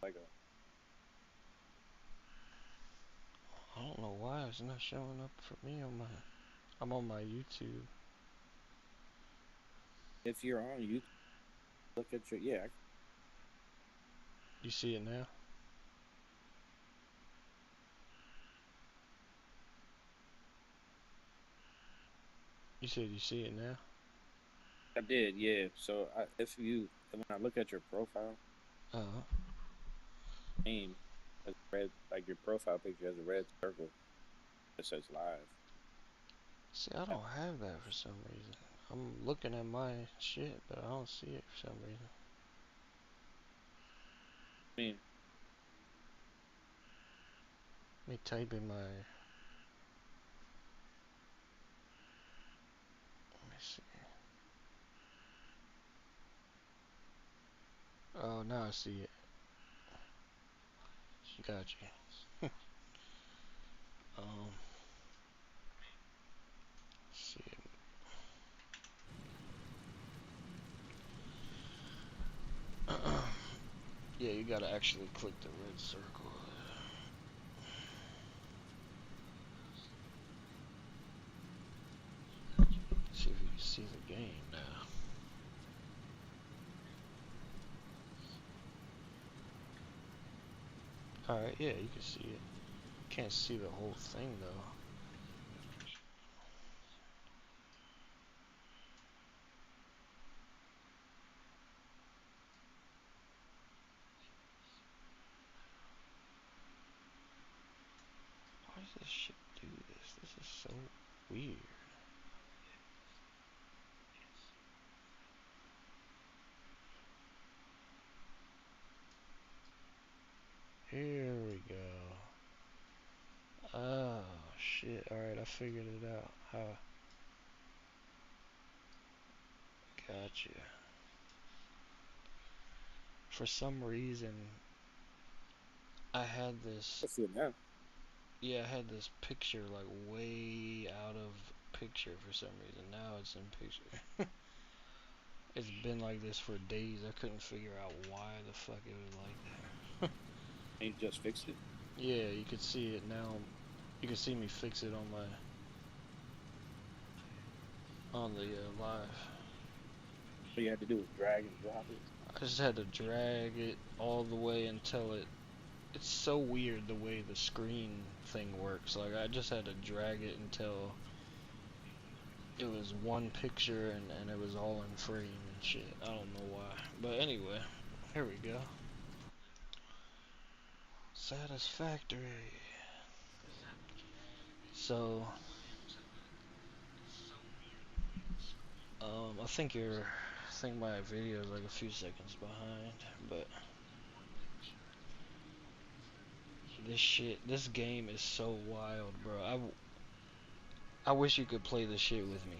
like a. I don't know why it's not showing up for me on my. I'm on my YouTube. If you're on YouTube, look at your yeah. You see it now? You said you see it now? I did, yeah. So if you when I look at your profile Uh-huh. name, has red like your profile picture has a red circle that says live. See, I don't have that for some reason. I'm looking at my shit, but I don't see it for some reason. I mean, Let me type in my. Let me see. Oh, now I see it. Got you. Um, see it. Yeah, you gotta actually click the red circle. See if you can see the game now. Alright, yeah, you can see it. Can't see the whole thing though. Why does this shit do this? This is so weird. Here we go. Oh shit. Alright, I figured it out. How? Gotcha. For some reason, I had this. I see it now. Yeah, I had this picture like way out of picture for some reason. Now it's in picture. It's been like this for days. I couldn't figure out why the fuck it was like that. And you just fixed it. Yeah, you could see it now. You can see me fix it on my on the live. All you had to do was drag and drop it. I just had to drag it all the way until it. It's so weird the way the screen thing works. Like I just had to drag it until it was one picture and it was all in frame and shit. I don't know why. But anyway, here we go. Satisfactory. So, I think my video is like a few seconds behind, but this game is so wild, bro. I wish you could play this shit with me.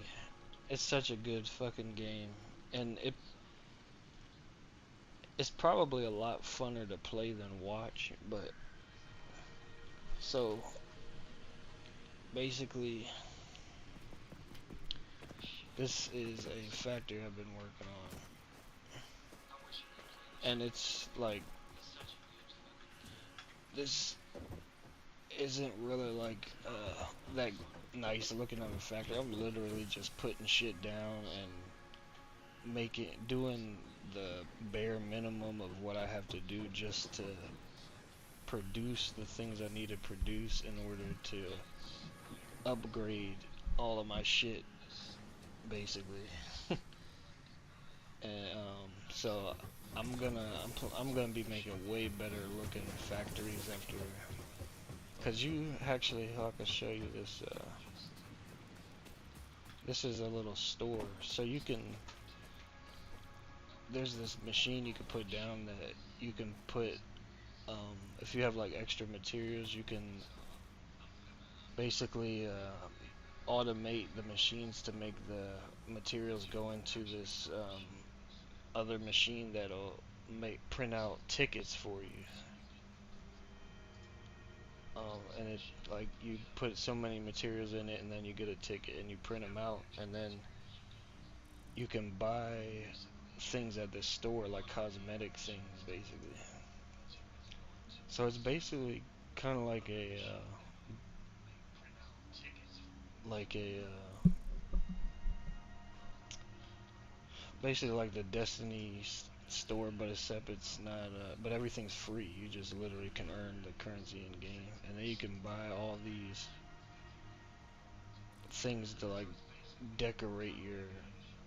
It's such a good fucking game, and it's probably a lot funner to play than watch. But so basically, this is a factory I've been working on, and it's like this isn't really like that nice looking of a factory. I'm literally just putting shit down and doing the bare minimum of what I have to do just to produce the things I need to produce in order to upgrade all of my shit, basically. And so I'm gonna be making way better looking factories after. Cause you actually, I can show you this. This is a little store, so you can. There's this machine you can put down that you can put. If you have like extra materials, you can basically automate the machines to make the materials go into this other machine that'll make print out tickets for you. And it like you put so many materials in it, and then you get a ticket, and you print them out, and then you can buy things at the store, like cosmetic things, basically. So it's basically kind of like basically like the Destiny store, but except it's not. But everything's free. You just literally can earn the currency in game, and then you can buy all these things to like decorate your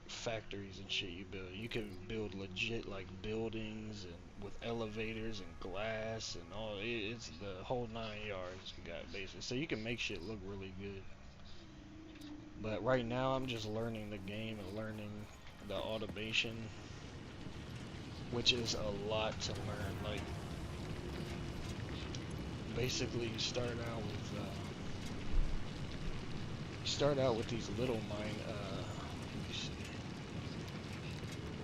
factories and shit you build. You can build legit like buildings and with elevators and glass and all. It's the whole 9 yards you got basically. So you can make shit look really good. But right now I'm just learning the game and learning the automation, which is a lot to learn. Like basically you start out with these little let me see,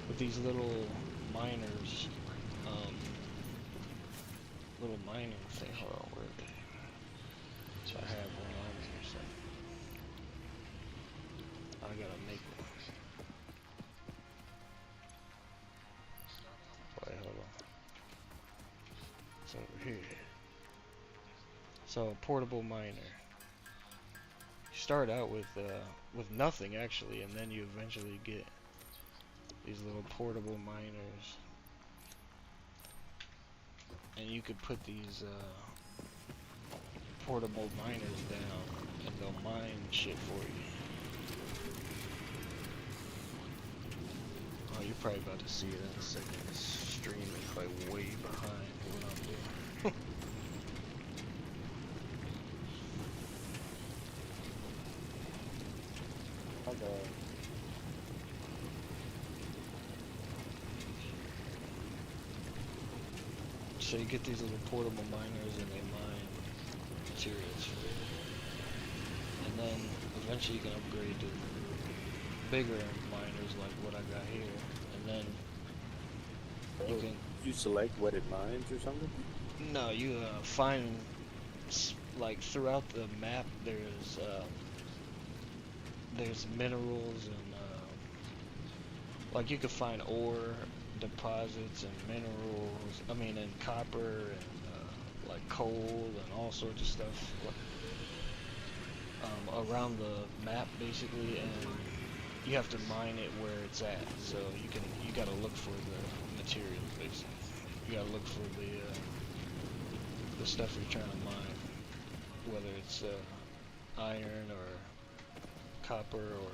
with these little miners, um, little mining thing. Hold on, where are they? So I have one on me or something. I gotta make one. Wait, hold on. It's over here. So a portable miner. You start out with nothing actually, and then you eventually get these little portable miners, and you could put these portable miners down, and they'll mine shit for you. Oh, you're probably about to see it in a second. This stream is like way behind what I'm doing. Okay. So you get these little portable miners and they mine materials for you. And then eventually you can upgrade to bigger miners like what I got here. And then you can... You select what it mines or something? No, you find, like throughout the map there's minerals and like you can find ore deposits and minerals, I mean, and copper and like coal and all sorts of stuff around the map basically, and you have to mine it where it's at. So you gotta look for the materials basically. You gotta look for the stuff you're trying to mine, whether it's iron or copper or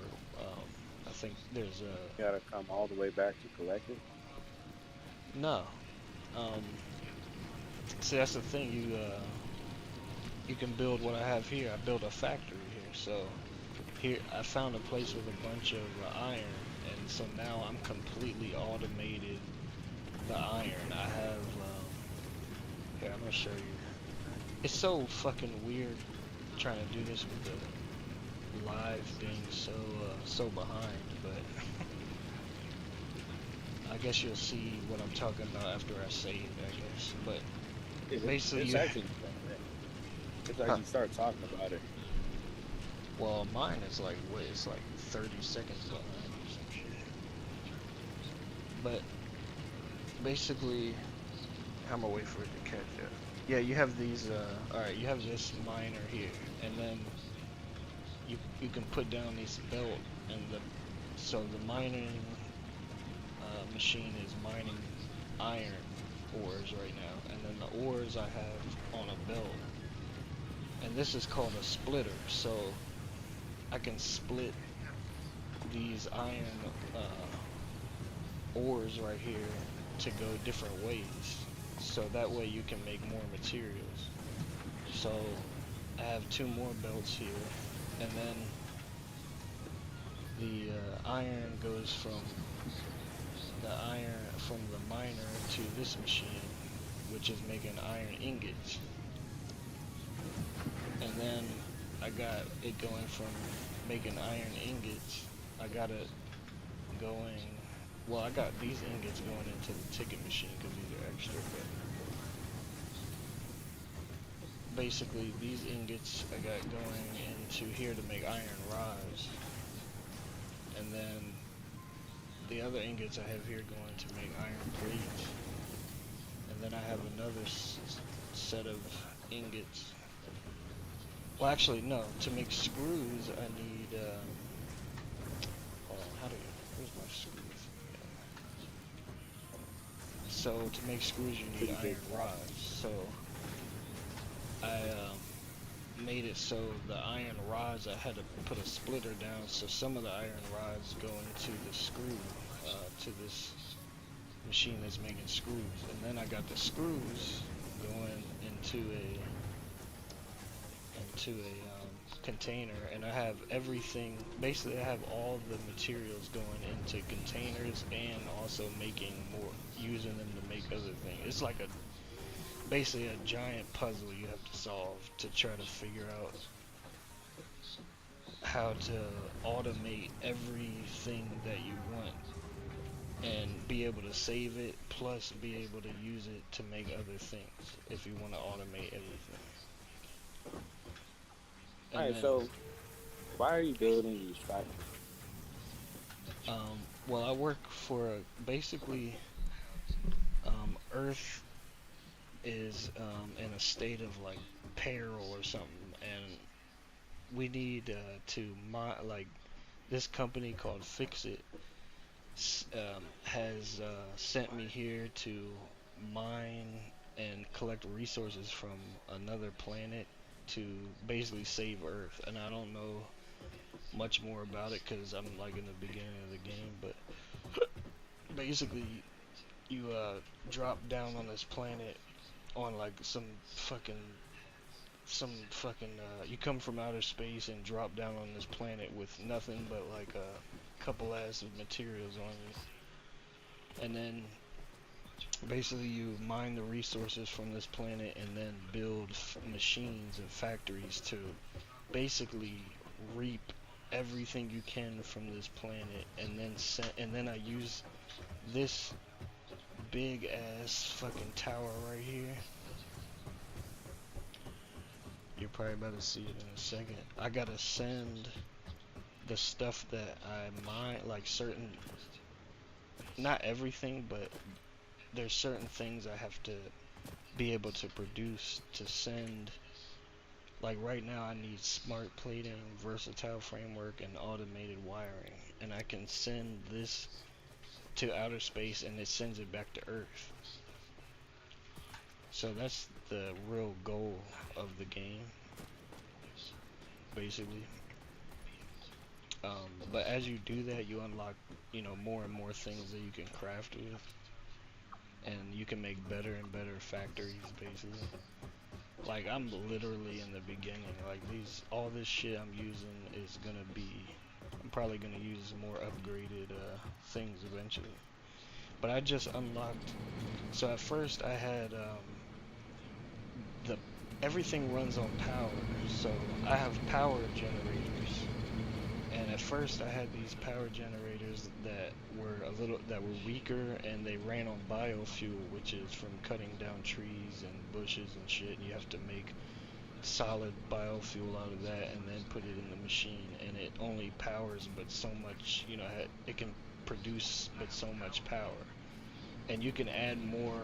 I think there's You gotta come all the way back to collect it? no. See, that's the thing. You can build what I have here. I built a factory here. So here I found a place with a bunch of iron, and so now I'm completely automated the iron. I have here, I'm gonna show you. It's so fucking weird trying to do this with the live being so behind, but I guess you'll see what I'm talking about after I say it, I guess. But basically, it's actually it's like you start talking about it. well, mine is like it's like 30 seconds behind or some shit. But basically, I'm gonna wait for it to catch up. Yeah, you have these. All right, you have this miner here, and then you can put down this belt, and so the mining machine is mining iron ores right now, and then the ores I have on a belt, and this is called a splitter. So I can split these iron ores right here to go different ways, so that way you can make more materials. So I have 2 more belts here, and then the iron goes from the miner to this machine, which is making iron ingots. And then I got it going from making iron ingots. I got it going. Well, I got these ingots going into the ticket machine because these are extra. But basically, these ingots I got going into here to make iron rods, and then the other ingots I have here going to make iron plates, and then I have another set of ingots. Well, actually, no. To make screws, I need. Hold on. Where's my screws? So to make screws, you need Pretty big iron job. rods. So I made it so the iron rods, I had to put a splitter down, so some of the iron rods go into the screw to this machine that's making screws, and then I got the screws going into a container, and I have everything. Basically, I have all the materials going into containers and also making more, using them to make other things. It's like basically a giant puzzle you have to solve to try to figure out how to automate everything that you want and be able to save it, plus be able to use it to make other things if you want to automate everything. And Alright, then, so why are you building these factories? well, I work for basically Earth is in a state of like peril or something, and we need to like this company called Fix It has sent me here to mine and collect resources from another planet to basically save Earth. And I don't know much more about it because I'm like in the beginning of the game, but basically you drop down on this planet on like you come from outer space and drop down on this planet with nothing but like a couple ass of materials on you, and then basically you mine the resources from this planet and then build machines and factories to basically reap everything you can from this planet, and then I use this big ass fucking tower right here. You're probably about to see it in a second. I gotta send the stuff that I mine, like certain, not everything, but there's certain things I have to be able to produce to send. Like right now I need smart plating, versatile framework, and automated wiring. And I can send this to outer space and it sends it back to Earth. So that's the real goal of the game, basically. But as you do that, you unlock, more and more things that you can craft with, and you can make better and better factories, basically. Like I'm literally in the beginning. Like all this shit I'm using is gonna be. I'm probably gonna use more upgraded things eventually. But I just unlocked. So at first I had the everything runs on power. So I have power generators. And at first I had these power generators that were weaker, and they ran on biofuel, which is from cutting down trees and bushes and shit. You have to make solid biofuel out of that and then put it in the machine, and it only powers but so much, it can produce but so much power. And you can add more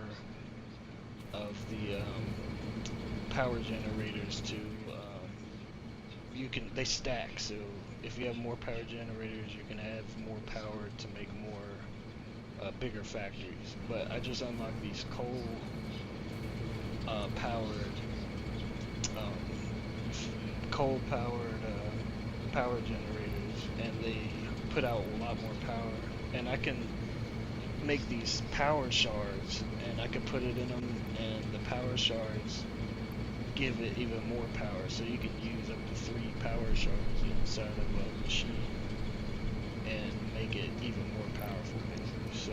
of the power generators to they stack, so if you have more power generators you can have more power to make more bigger factories. But I just unlocked these coal powered power generators, and they put out a lot more power, and I can make these power shards and I can put it in them, and the power shards give it even more power, so you can use up to 3 power shards inside of a machine and make it even more powerful, basically. So,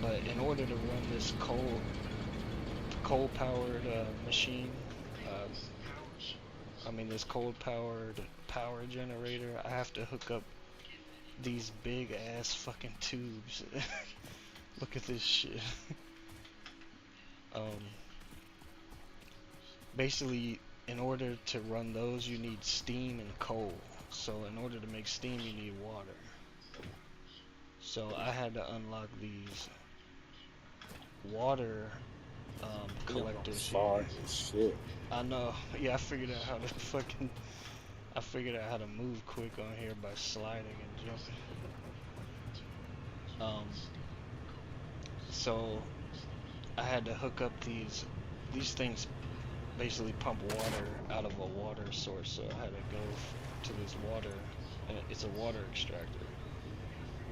but in order to run this coal powered machine, this coal powered power generator, I have to hook up these big ass fucking tubes. Look at this shit. Basically, in order to run those, you need steam and coal. So in order to make steam, you need water. So I had to unlock these water collectors far here. as shit. I know. Yeah, I figured out how to fucking. I figured out how to move quick on here by sliding and jumping. So I had to hook up these things basically pump water out of a water source, so I had to go to this water, and it's a water extractor.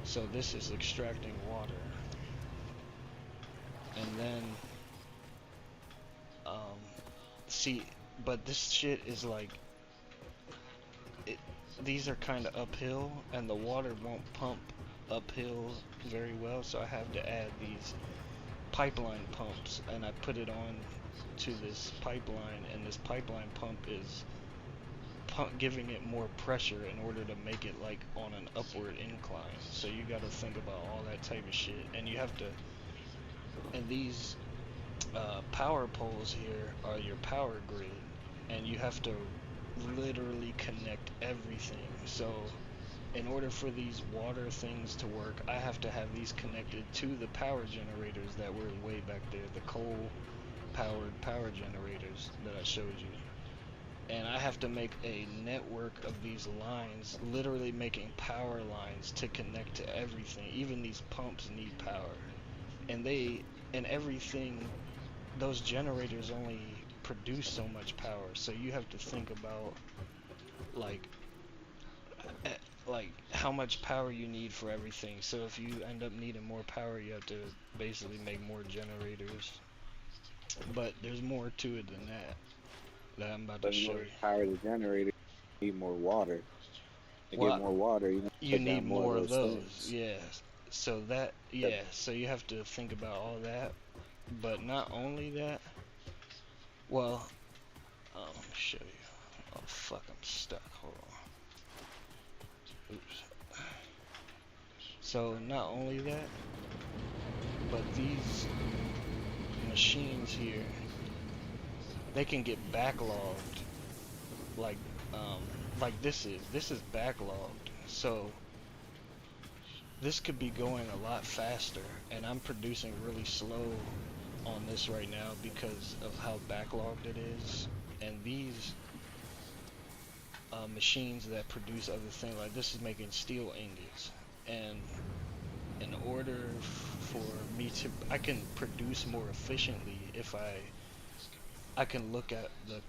So this is extracting water, and then see, but this shit is like these are kind of uphill, and the water won't pump uphill very well, so I have to add these pipeline pumps, and I put it on to this pipeline, and this pipeline pump is giving it more pressure in order to make it like on an upward incline. So you got to think about all that type of shit, and you have to, and these power poles here are your power grid, and you have to literally connect everything. So in order for these water things to work, I have to have these connected to the power generators that were way back there, the coal powered power generators that I showed you. And I have to make a network of these lines, literally making power lines to connect to everything. Even these pumps need power. And everything, those generators only produce so much power. So you have to think about like how much power you need for everything. So if you end up needing more power, you have to basically make more generators. But there's more to it than that I'm about to show you. In order to power the generator, you need more water. To Well, get more water, you need more of those. things. Yeah. So that, yeah. So you have to think about all that. But not only that. Well, let me show you. Oh fuck, I'm stuck. Hold on. Oops. So not only that, but these machines here, they can get backlogged. Like this is backlogged. So this could be going a lot faster, and I'm producing really slow on this right now because of how backlogged it is. And these machines that produce other things, like this is making steel ingots, and in order for me to, I can produce more efficiently if I can look at the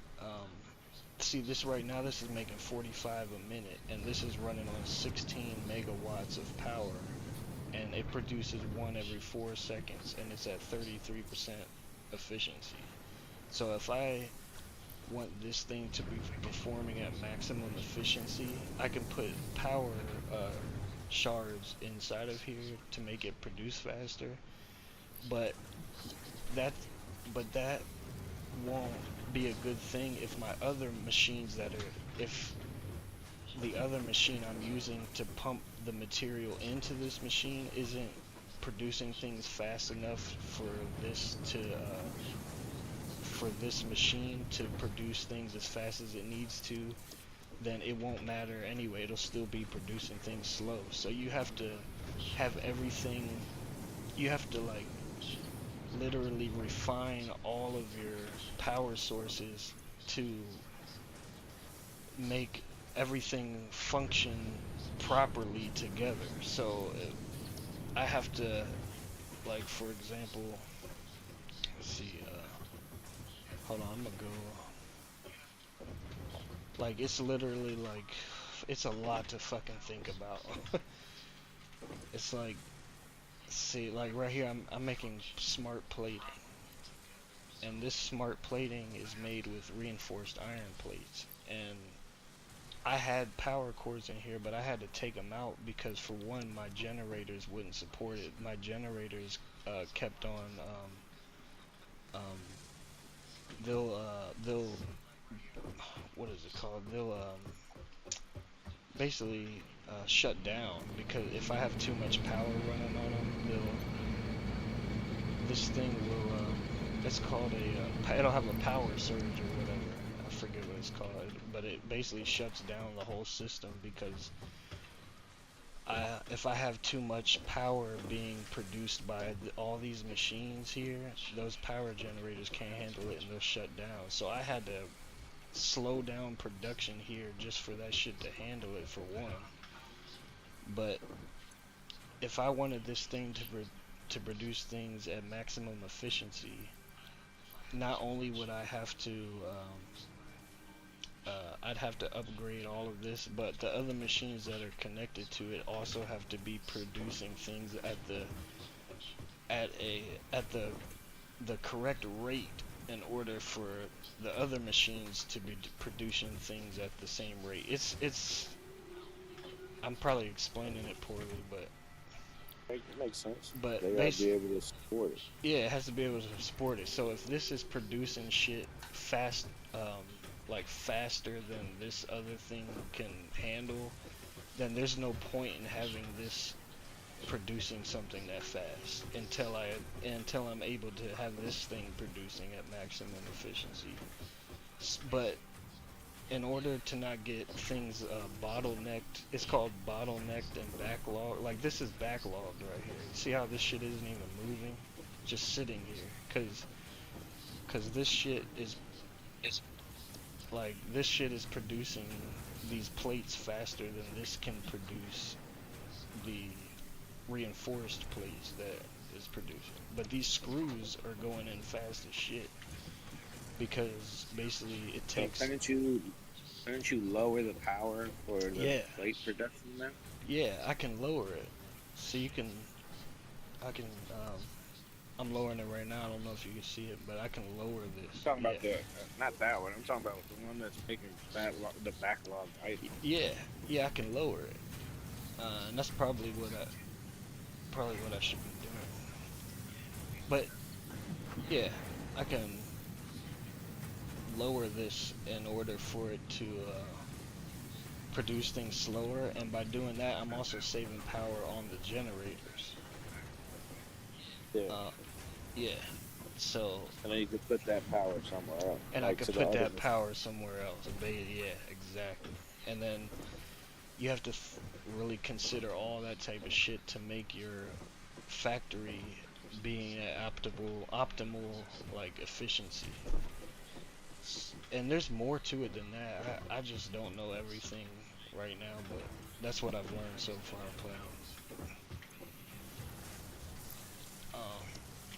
see this right now, this is making 45 a minute, and this is running on 16 megawatts of power, and it produces one every 4 seconds, and it's at 33% efficiency. So if I want this thing to be performing at maximum efficiency, I can put power shards inside of here to make it produce faster, but that won't be a good thing if my other machines if the other machine I'm using to pump the material into this machine isn't producing things fast enough for this machine to produce things as fast as it needs to, then it won't matter anyway. It'll still be producing things slow. So you have to have everything, you have to like literally refine all of your power sources to make everything function properly together. So I have to, like, for example, let's see, hold on, I'm gonna go, like, it's literally like, it's a lot to fucking think about. It's like, see, like right here, I'm making smart plating, and this smart plating is made with reinforced iron plates, and I had power cords in here, but I had to take them out because, for one, my generators wouldn't support it. My generators kept on they'll what is it called, they'll basically shut down, because if I have too much power running on them, this thing will it's called it'll have a power surge or whatever, I forget what it's called, but it basically shuts down the whole system because if I have too much power being produced by all these machines here, those power generators can't handle it and they'll shut down. So I had to slow down production here just for that shit to handle it for one. But if I wanted this thing to produce things at maximum efficiency, not only would I have to I'd have to upgrade all of this, but the other machines that are connected to it also have to be producing things at the correct rate in order for the other machines to be producing things at the same rate. It's I'm probably explaining it poorly, but It makes sense. but They gotta be able to support it. yeah, it has to be able to support it. So if this is producing shit fast, like faster than this other thing can handle, then there's no point in having this producing something that fast until I'm able to have this thing producing at maximum efficiency. But in order to not get things bottlenecked, it's called bottlenecked and backlogged. Like this is backlogged right here. See how this shit isn't even moving, just sitting here, cause this shit is like this shit is producing these plates faster than this can produce the reinforced plates that is producing. But these screws are going in fast as shit because basically it takes. So couldn't you lower the power for the plate production now? Yeah, I can lower it. So you can, I'm lowering it right now. I don't know if you can see it, but I can lower this. I'm talking about the, not that one. I'm talking about the one that's making the backlog item. Yeah, I can lower it. And that's probably what I should be doing. But yeah, I can lower this in order for it to produce things slower, and by doing that, I'm also saving power on the generators. Yeah. So. And then you could put that power somewhere else. And I could put that power somewhere else. Yeah, exactly. And then you have to really consider all that type of shit to make your factory being at optimal like efficiency. And there's more to it than that. I just don't know everything right now, but that's what I've learned so far playing.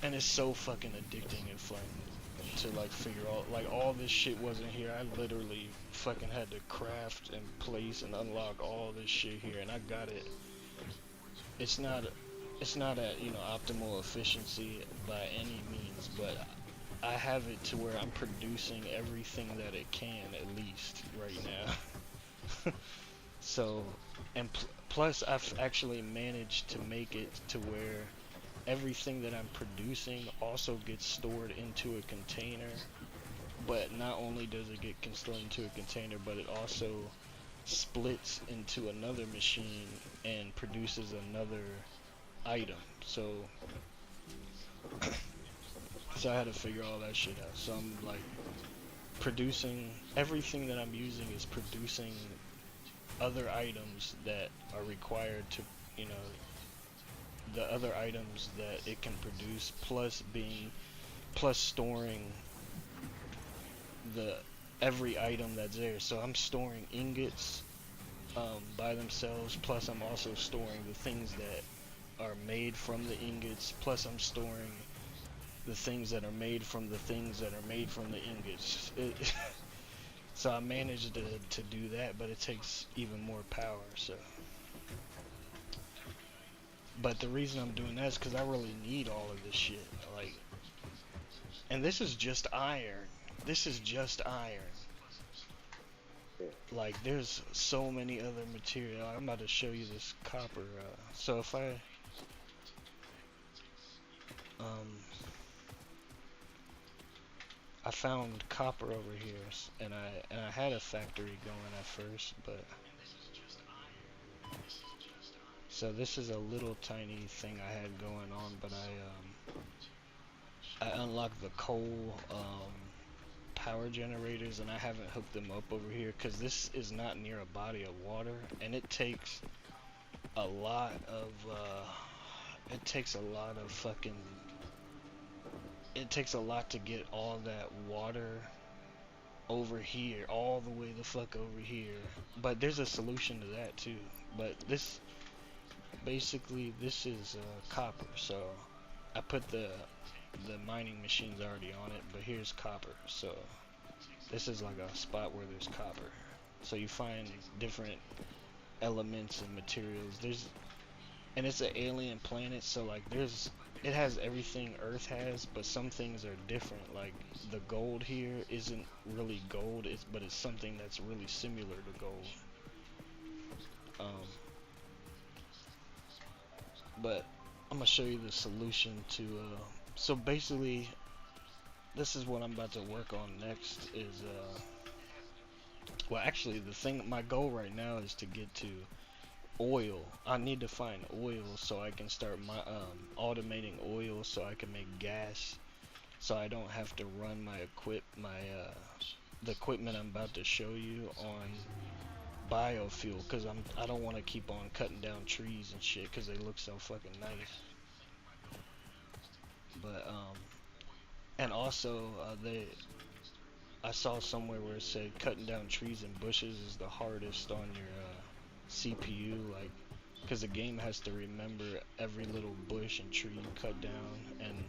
And it's so fucking addicting and fun to like figure out, like all this shit wasn't here. I literally fucking had to craft and place and unlock all this shit here, and I got it. It's not at, you know, optimal efficiency by any means, but I have it to where I'm producing everything that it can, at least right now. So, and plus I've actually managed to make it to where everything that I'm producing also gets stored into a container. But not only does it get stored into a container, but it also splits into another machine and produces another item. So I had to figure all that shit out. So I'm like producing, everything that I'm using is producing other items that are required to, you know, the other items that it can produce, plus storing every item that's there. So I'm storing ingots by themselves, plus I'm also storing the things that are made from the ingots, plus I'm storing the things that are made from the things that are made from the ingots. So I managed to do that, but it takes even more power. So, but the reason I'm doing that is because I really need all of this shit. Like, and this is just iron. This is just iron. Like, there's so many other material. I'm about to show you this copper. So if I found copper over here, and I had a factory going at first, but so this is a little tiny thing I had going on, but I unlocked the coal power generators, and I haven't hooked them up over here because this is not near a body of water, and it takes a lot of it takes a lot of fucking it takes a lot to get all that water over here, all the way the fuck over here. But there's a solution to that too. But this basically this is copper. So I put the mining machines already on it, but here's copper. So this is like a spot where there's copper. So you find different elements and materials. And it's an alien planet, so like it has everything Earth has, but some things are different. Like the gold here isn't really gold, but it's something that's really similar to gold. But I'm gonna show you the solution to so basically this is what I'm about to work on next is well, actually my goal right now is to get to oil. I need to find oil so I can start my automating oil so I can make gas, so I don't have to run the equipment I'm about to show you on biofuel, because I don't want to keep on cutting down trees and shit because they look so fucking nice. But and also I saw somewhere where it said cutting down trees and bushes is the hardest on your CPU, like, because the game has to remember every little bush and tree you cut down, and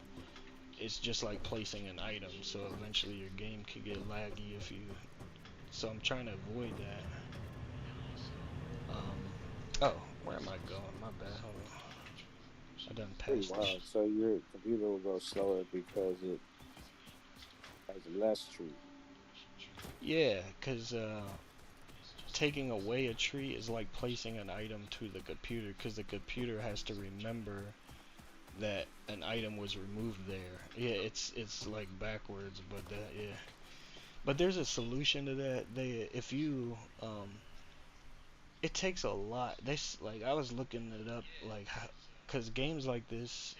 it's just like placing an item, so eventually your game could get laggy if you, so I'm trying to avoid that. Oh, where am I going? My bad, hold on. I done passed this. Wow, so your computer will go slower because it has less tree. Yeah, because taking away a tree is like placing an item to the computer, because the computer has to remember that an item was removed there. Yeah, it's like backwards, but yeah. But there's a solution to that. If you it takes a lot. Like I was looking it up, like, cause games like this,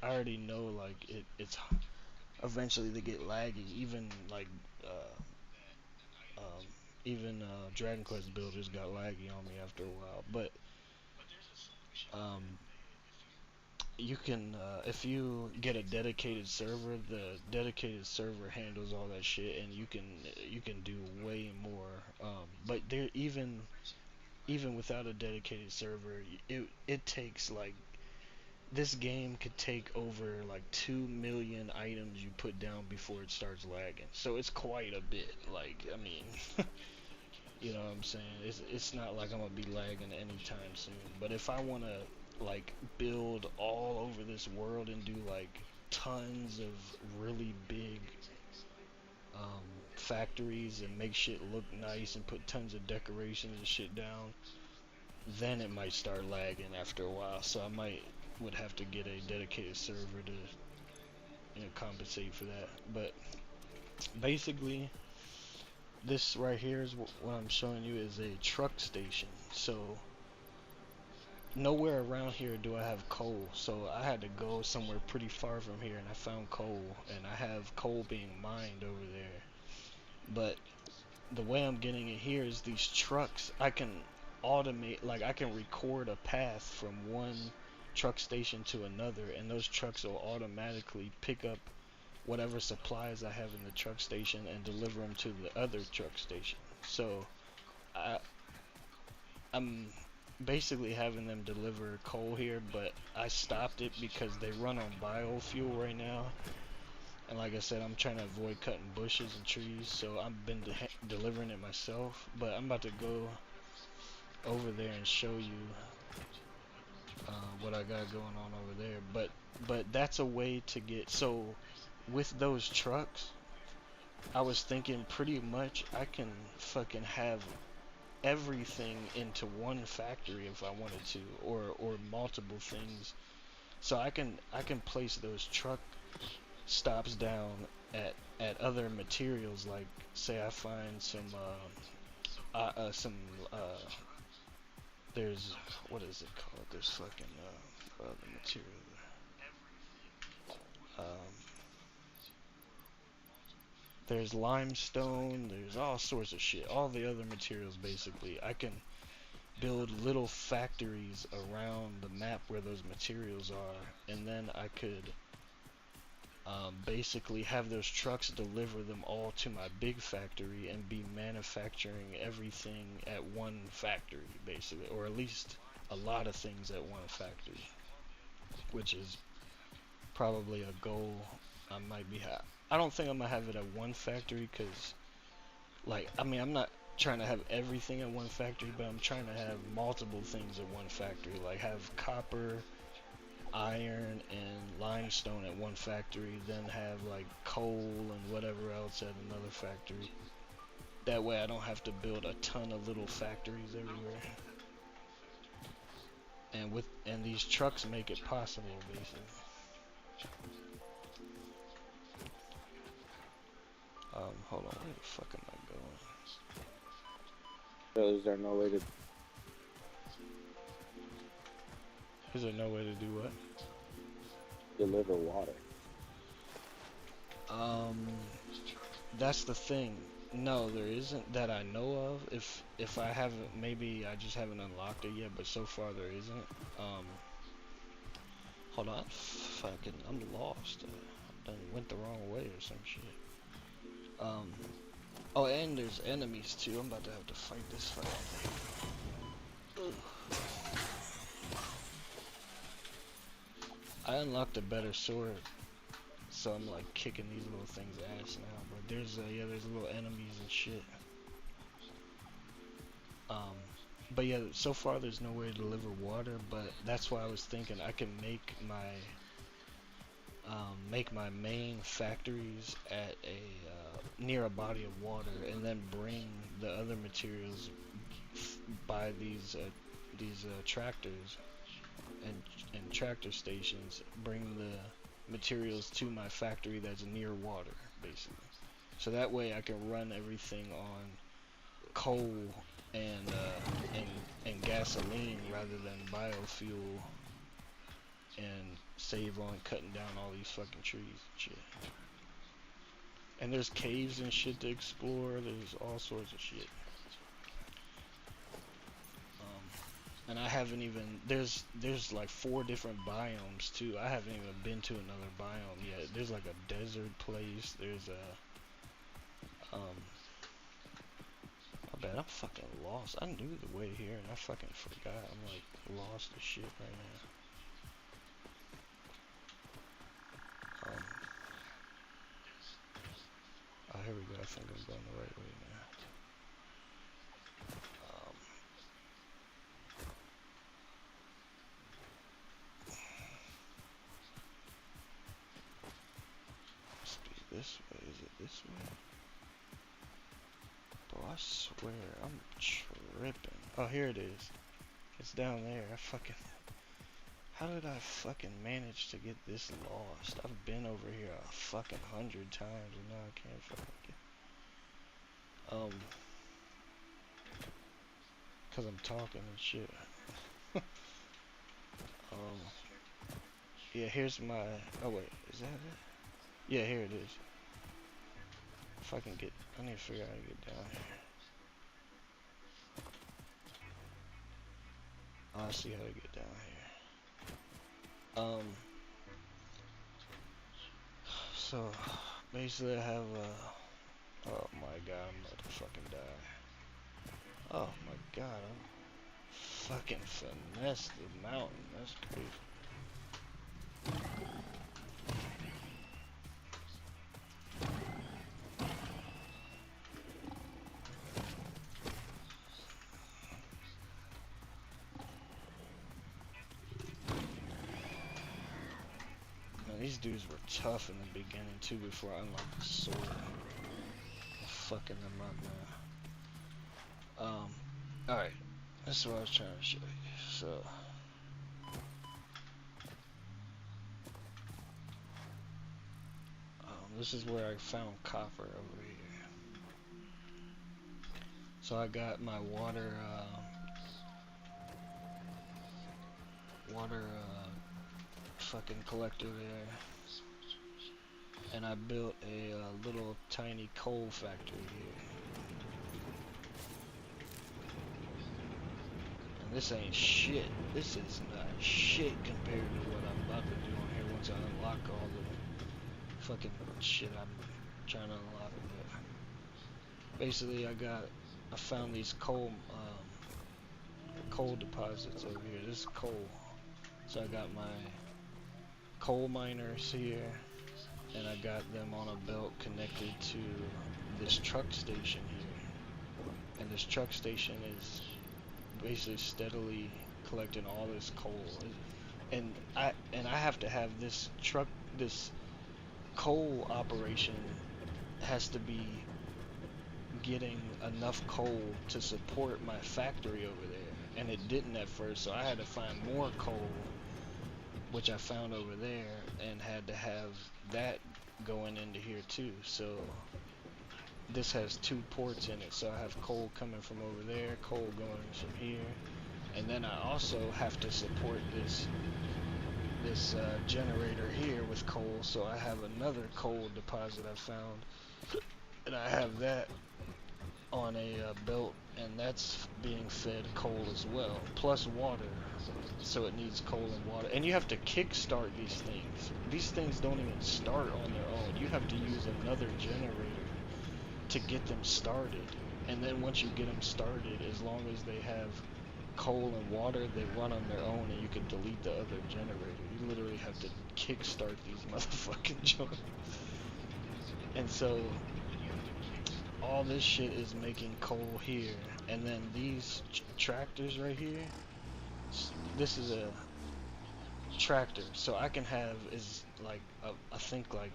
I already know like it's eventually they get laggy. Even like Dragon Quest builders got laggy on me after a while. But um, you can if you get a dedicated server, the dedicated server handles all that shit, and you can do way more. But there even without a dedicated server, it takes like, this game could take over like 2 million items you put down before it starts lagging. So it's quite a bit. Like, I mean, you know what I'm saying? It's not like I'm gonna be lagging anytime soon. But if I wanna like build all over this world and do like tons of really big factories and make shit look nice and put tons of decorations and shit down, then it might start lagging after a while. So I would have to get a dedicated server to, you know, compensate for that. But basically, this right here is what I'm showing you is a truck station. So nowhere around here do I have coal, so I had to go somewhere pretty far from here, and I found coal, and I have coal being mined over there. But the way I'm getting it here is these trucks, I can automate, like I can record a path from one truck station to another, and those trucks will automatically pick up whatever supplies I have in the truck station and deliver them to the other truck station. So I'm basically having them deliver coal here, but I stopped it because they run on biofuel right now. And like I said, I'm trying to avoid cutting bushes and trees, so I've been delivering it myself. But I'm about to go over there and show you what I got going on over there. But that's a way to get, so with those trucks, I was thinking pretty much I can fucking have everything into one factory if I wanted to, or multiple things. So I can place those truck stops down at other materials, like say I find some there's, what is it called, there's fucking other material, there's limestone, there's all sorts of shit, all the other materials. Basically I can build little factories around the map where those materials are, and then I could basically have those trucks deliver them all to my big factory and be manufacturing everything at one factory, basically, or at least a lot of things at one factory, which is probably a goal I might be I don't think I'm gonna have it at one factory, because like, I mean, I'm not trying to have everything at one factory, but I'm trying to have multiple things at one factory, like have copper, iron, and limestone at one factory, then have like coal and whatever else at another factory. That way I don't have to build a ton of little factories everywhere. And these trucks make it possible, basically. Hold on, where the fuck am I going? So is there no way to Is there no way to do what? deliver water? That's the thing. No, there isn't that I know of. If I haven't, maybe I just haven't unlocked it yet, but so far there isn't. Hold on, I'm lost. I done went the wrong way or some shit. Oh, and there's enemies too. I'm about to have to fight this fucking thing. I unlocked a better sword, so I'm like kicking these little things' ass now. But there's there's little enemies and shit. But yeah, so far there's no way to deliver water. But that's why I was thinking I can make my main factories at a near a body of water, and then bring the other materials by these tractors and tractor stations, bring the materials to my factory that's near water, basically. So that way I can run everything on coal and gasoline rather than biofuel, and save on cutting down all these fucking trees and shit. And there's caves and shit to explore. There's all sorts of shit. And I haven't even, there's like 4 different biomes too. I haven't even been to another biome yet. There's like a desert place. There's a, I bet I'm fucking lost. I knew the way here and I fucking forgot. I'm like lost as shit right now. Oh, here we go. I think I'm going the right way now. This way, is it this way? Bro, I swear, I'm tripping. Oh, here it is. It's down there. How did I fucking manage to get this lost? I've been over here a fucking 100 times and now I can't fucking get... Cause I'm talking and shit. Yeah, here's my... Oh wait, is that it? Yeah, here it is. If I can get... I need to figure out how to get down here. I'll see how to get down here. So, basically I have oh my god, I'm about to fucking die. Oh my god, I'm fucking finessed the mountain. That's crazy. These dudes were tough in the beginning too before I unlocked the sword. I'm fucking them up now. Alright. That's what I was trying to show you. So this is where I found copper over here. So I got my water fucking collector there, and I built a little tiny coal factory here. this ain't shit. This is not shit compared to what I'm about to do on here once I unlock all the fucking shit I'm trying to unlock. But basically, I found these coal deposits over here. This is coal. So I got my coal miners here, and I got them on a belt connected to this truck station here. And this truck station is basically steadily collecting all this coal. And I have to have this coal operation has to be getting enough coal to support my factory over there. And it didn't at first, so I had to find more coal, which I found over there, and had to have that going into here too. So this has 2 ports in it, so I have coal coming from over there, coal going from here, and then I also have to support this generator here with coal. So I have another coal deposit I found, and I have that on a belt, and that's being fed coal as well, plus water. So it needs coal and water, and you have to kickstart these things. These things don't even start on their own. You have to use another generator to get them started, and then once you get them started, as long as they have coal and water, they run on their own, and you can delete the other generator. You literally have to kickstart these motherfucking joints. And so all this shit is making coal here, and then these tractors right here, this is a tractor, so I can have I think like,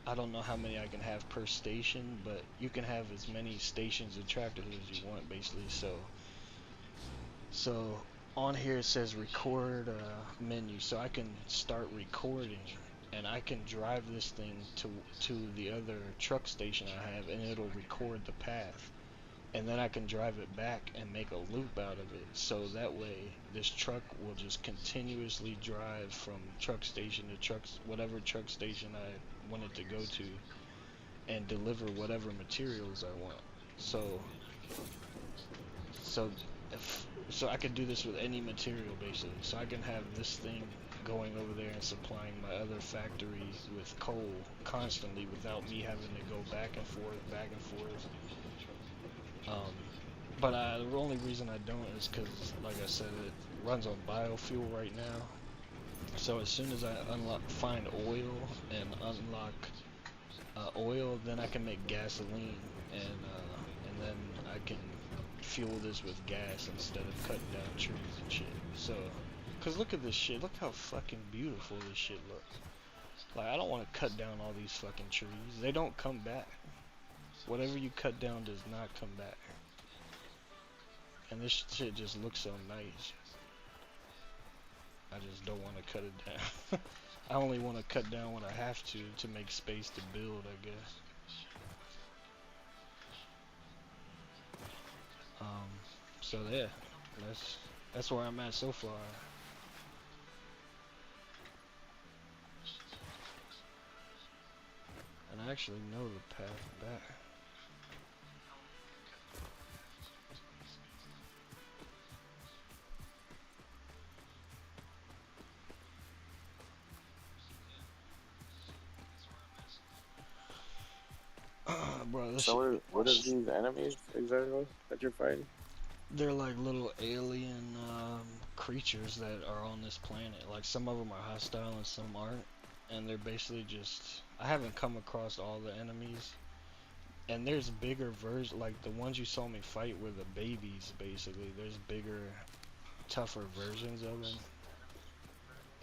I don't know how many I can have per station, but you can have as many stations of tractors as you want, basically. So on here it says record menu, so I can start recording, and I can drive this thing to the other truck station I have, and it'll record the path, and then I can drive it back and make a loop out of it. So that way this truck will just continuously drive from truck station to whatever truck station I want it to go to, and deliver whatever materials I want. So I could do this with any material, basically. So I can have this thing going over there and supplying my other factory with coal constantly without me having to go back and forth, back and forth. But the only reason I don't is because, like I said, it runs on biofuel right now. So as soon as I find oil and unlock oil, then I can make gasoline, and then I can fuel this with gas instead of cutting down trees and shit. So, cause look at this shit. Look how fucking beautiful this shit looks. Like, I don't want to cut down all these fucking trees. They don't come back. Whatever you cut down does not come back. And this shit just looks so nice. I just don't want to cut it down. I only want to cut down what I have to make space to build, I guess. So yeah, that's where I'm at so far. And I actually know the path back. Bro, so what are these enemies exactly that you're fighting? They're like little alien creatures that are on this planet. Like, some of them are hostile and some aren't. And they're basically just... I haven't come across all the enemies. And there's bigger versions, like the ones you saw me fight were the babies, basically. There's bigger, tougher versions of them.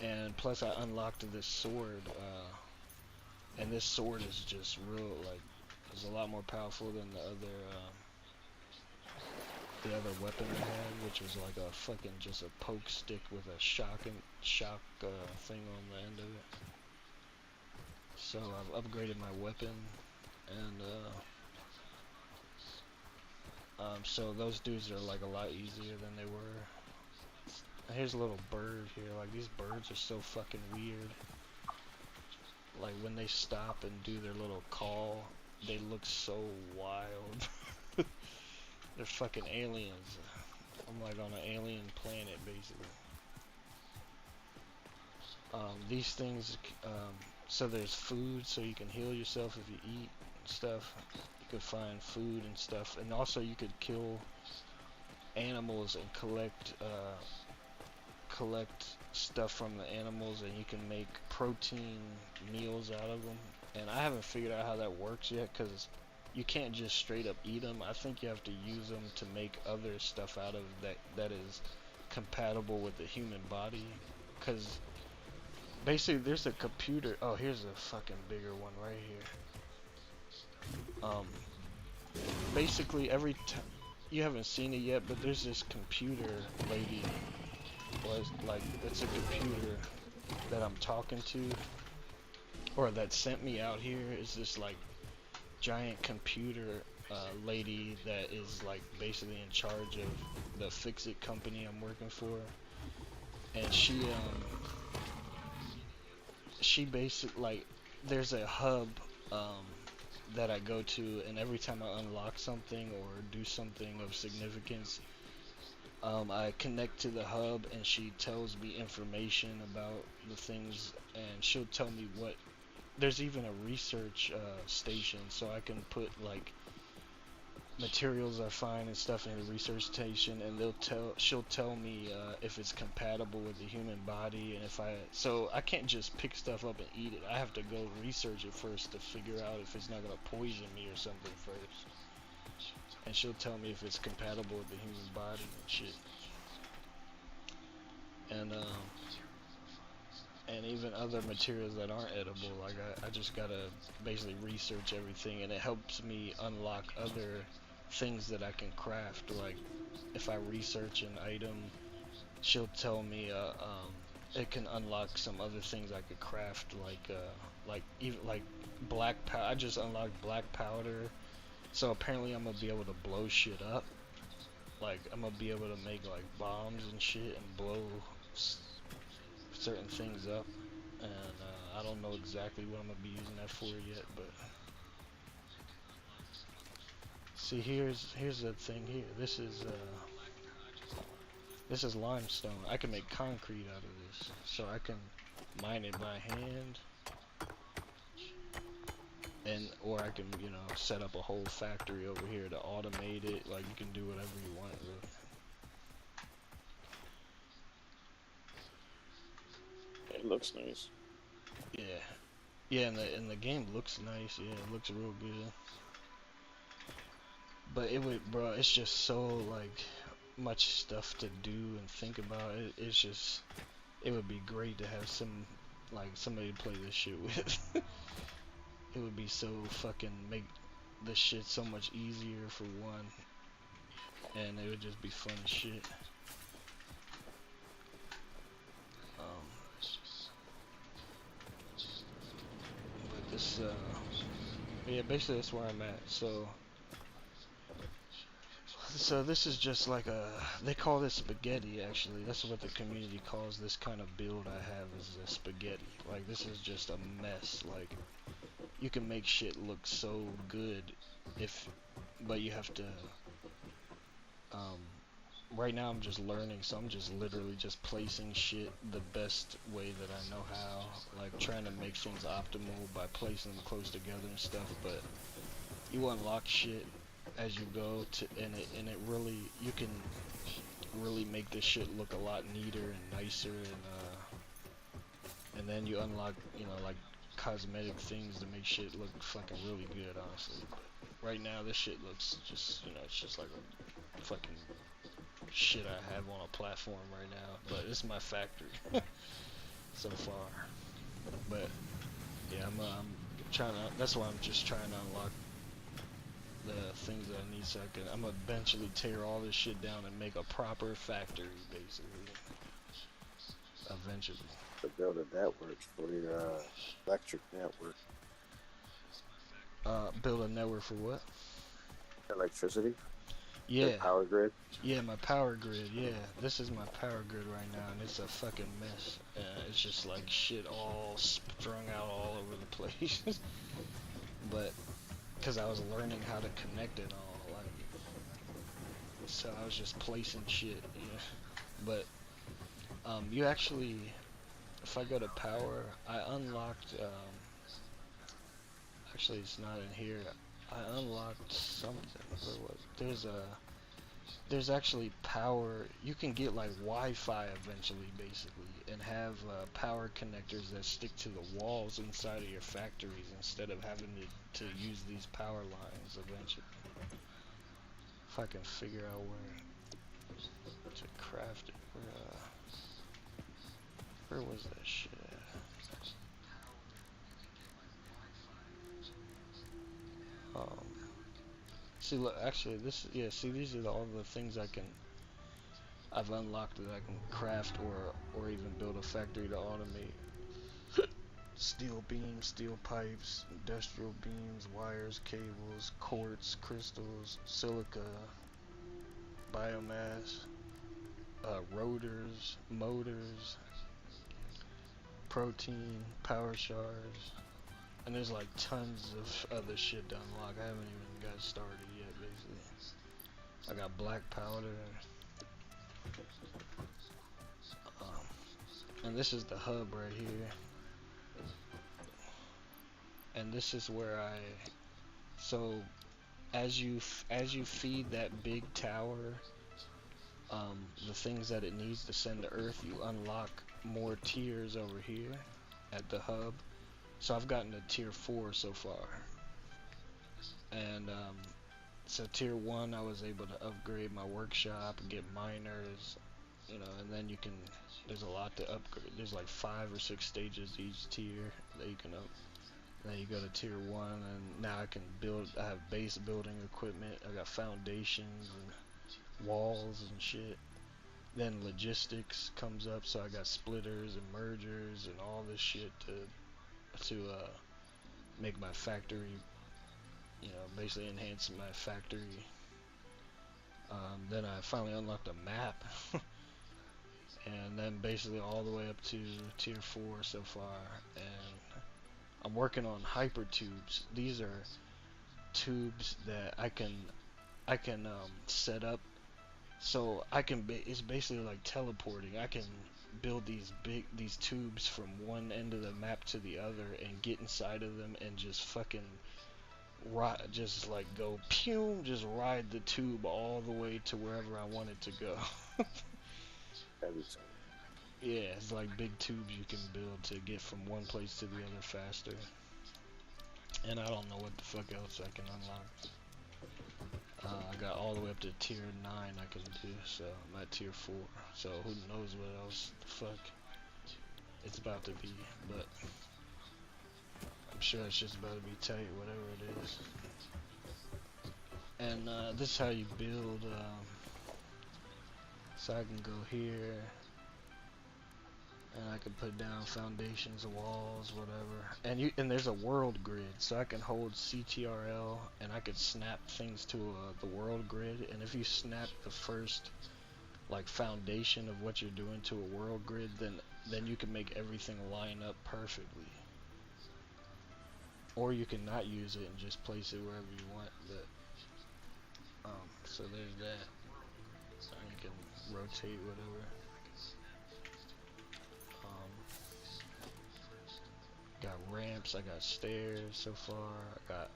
And plus I unlocked this sword, and this sword is just real, like, it's a lot more powerful than the other weapon I had, which was like a fucking just a poke stick with a shock thing on the end of it. So I've upgraded my weapon, and so those dudes are like a lot easier than they were. Here's a little bird here. Like, these birds are so fucking weird. Like, when they stop and do their little call, they look so wild. They're fucking aliens. I'm like on an alien planet basically. These things, so there's food, so you can heal yourself if you eat stuff. You could find food and stuff, and also you could kill animals and collect stuff from the animals, and you can make protein meals out of them. And I haven't figured out how that works yet, because you can't just straight up eat them. I think you have to use them to make other stuff out of that is compatible with the human body. Because basically there's a computer. Oh, here's a fucking bigger one right here. Basically every time, you haven't seen it yet, but there's this computer lady, was like, it's a computer that I'm talking to, or that sent me out here. Is this like giant computer lady that is like basically in charge of the Fix-It company I'm working for, and she basically, like, there's a hub that I go to, and every time I unlock something or do something of significance, I connect to the hub, and she tells me information about the things, and she'll tell me what. There's even a research station, so I can put like materials I find and stuff in the research station, and she'll tell me if it's compatible with the human body, and so I can't just pick stuff up and eat it. I have to go research it first to figure out if it's not gonna poison me or something first. And she'll tell me if it's compatible with the human body and shit. And even other materials that aren't edible. Like I just gotta basically research everything, and it helps me unlock other things that I can craft. Like if I research an item, she'll tell me it can unlock some other things I could craft, like even like black powder. I just unlocked black powder, so apparently I'm gonna be able to blow shit up. Like I'm gonna be able to make like bombs and shit and blow certain things up, and I don't know exactly what I'm gonna be using that for yet, but see, here's the thing here. This is limestone. I can make concrete out of this, so I can mine it by hand, and or I can, you know, set up a whole factory over here to automate it. Like you can do whatever you want, really. It looks nice. Yeah, yeah, and the game looks nice. Yeah, it looks real good. But it would, bro, it's just so like much stuff to do and think about. It's just, it would be great to have somebody to play this shit with. It would be so fucking make this shit so much easier for one, and it would just be fun as shit. But this, yeah, basically that's where I'm at. So this is just like they call this spaghetti, actually. That's what the community calls this kind of build I have, is a spaghetti. Like, this is just a mess. Like, you can make shit look so good but you have to, right now I'm just learning, so I'm just literally just placing shit the best way that I know how. Like, trying to make things optimal by placing them close together and stuff, but you unlock shit as you go and it really, you can really make this shit look a lot neater and nicer, and then you unlock, you know, like cosmetic things to make shit look fucking really good, honestly. But right now this shit looks just, you know, it's just like a fucking shit I have on a platform right now, but it's my factory so far. But yeah, I'm trying to, that's why I'm just trying to unlock the things that I need, so I'm gonna eventually tear all this shit down and make a proper factory, basically. Eventually. To build a network for your electric network. Build a network for what? Electricity? Yeah. Your power grid? Yeah, my power grid, yeah. This is my power grid right now, and it's a fucking mess. It's just like shit all strung out all over the place. But because I was learning how to connect it all, like, so I was just placing shit, yeah. But you actually, if I go to power, I unlocked. Actually, it's not in here. I unlocked something. Where was it? There's actually power. You can get like Wi-Fi eventually, basically, and have power connectors that stick to the walls inside of your factories instead of having to use these power lines eventually. If I can figure out where to craft it. Where was that shit at? See, look, actually, yeah, see, these are all the things I've unlocked that I can craft or even build a factory to automate. Steel beams, steel pipes, industrial beams, wires, cables, quartz, crystals, silica, biomass, rotors, motors, protein, power shards, and there's like tons of other shit to unlock. I haven't even got started yet, basically. I got black powder, and this is the hub right here. And this is where so as you feed that big tower the things that it needs to send to Earth, you unlock more tiers over here at the hub. So I've gotten to tier 4 so far, and so tier 1 I was able to upgrade my workshop and get miners, you know, and then there's a lot to upgrade. There's like 5 or 6 stages each tier that you can up. Then you go to tier 1, and now I can I have base building equipment, I got foundations and walls and shit. Then logistics comes up, so I got splitters and mergers and all this shit to make my factory, you know, basically enhance my factory. Then I finally unlocked a map, and then basically all the way up to tier 4 so far, and I'm working on hyper tubes. These are tubes that I can set up, so it's basically like teleporting. I can build these tubes from one end of the map to the other and get inside of them and just fucking just like go pew, just ride the tube all the way to wherever I want it to go. Yeah, it's like big tubes you can build to get from one place to the other faster. And I don't know what the fuck else I can unlock. I got all the way up to tier 9 I can do, so I'm at tier 4. So who knows what else the fuck it's about to be, but I'm sure it's just about to be tight, whatever it is. And this is how you build, so I can go here, and I can put down foundations, walls, whatever. And there's a world grid, so I can hold CTRL and I could snap things to the world grid. And if you snap the first like foundation of what you're doing to a world grid, then you can make everything line up perfectly. Or you can not use it and just place it wherever you want. But so there's that. So you can rotate whatever. Got ramps, I got stairs so far. I got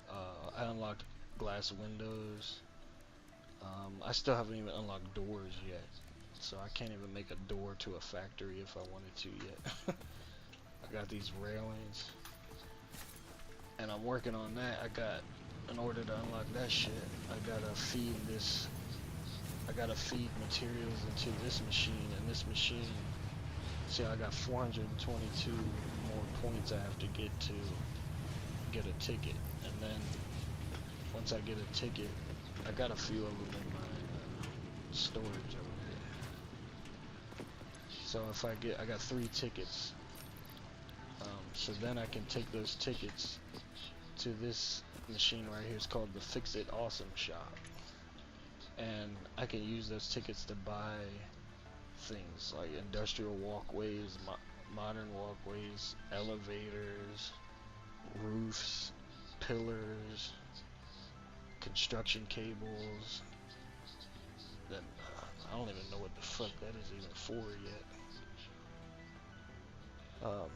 I unlocked glass windows. I still haven't even unlocked doors yet, so I can't even make a door to a factory if I wanted to yet. I got these railings, and I'm working on that. In order to unlock that shit, I gotta feed materials into this machine, and this machine, see, I got 422 more points I have to get a ticket, and then once I get a ticket, I got a few of them in my storage over here. So if I got 3 tickets, so then I can take those tickets to this machine right here. It's called the Fix It Awesome Shop, and I can use those tickets to buy things like industrial walkways, modern walkways, elevators, roofs, pillars, construction cables, Then I don't even know what the fuck that is even for yet.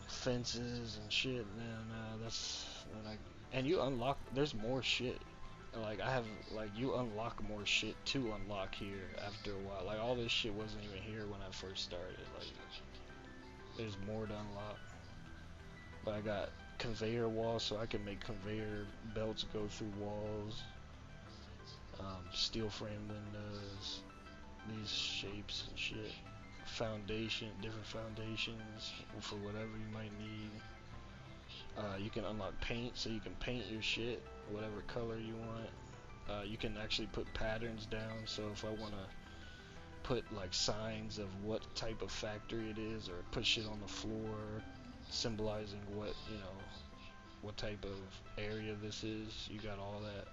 Fences and shit. And then and you unlock. There's more shit. Like I have like you unlock more shit to unlock here after a while. Like all this shit wasn't even here when I first started. Like there's more to unlock. But I got conveyor walls, so I can make conveyor belts go through walls. Steel frame windows, these shapes and shit. Different foundations for whatever you might need. You can unlock paint, so you can paint your shit whatever color you want. You can actually put patterns down, so if I want to put like signs of what type of factory it is, or put shit on the floor symbolizing what, you know, what type of area this is, you got all that.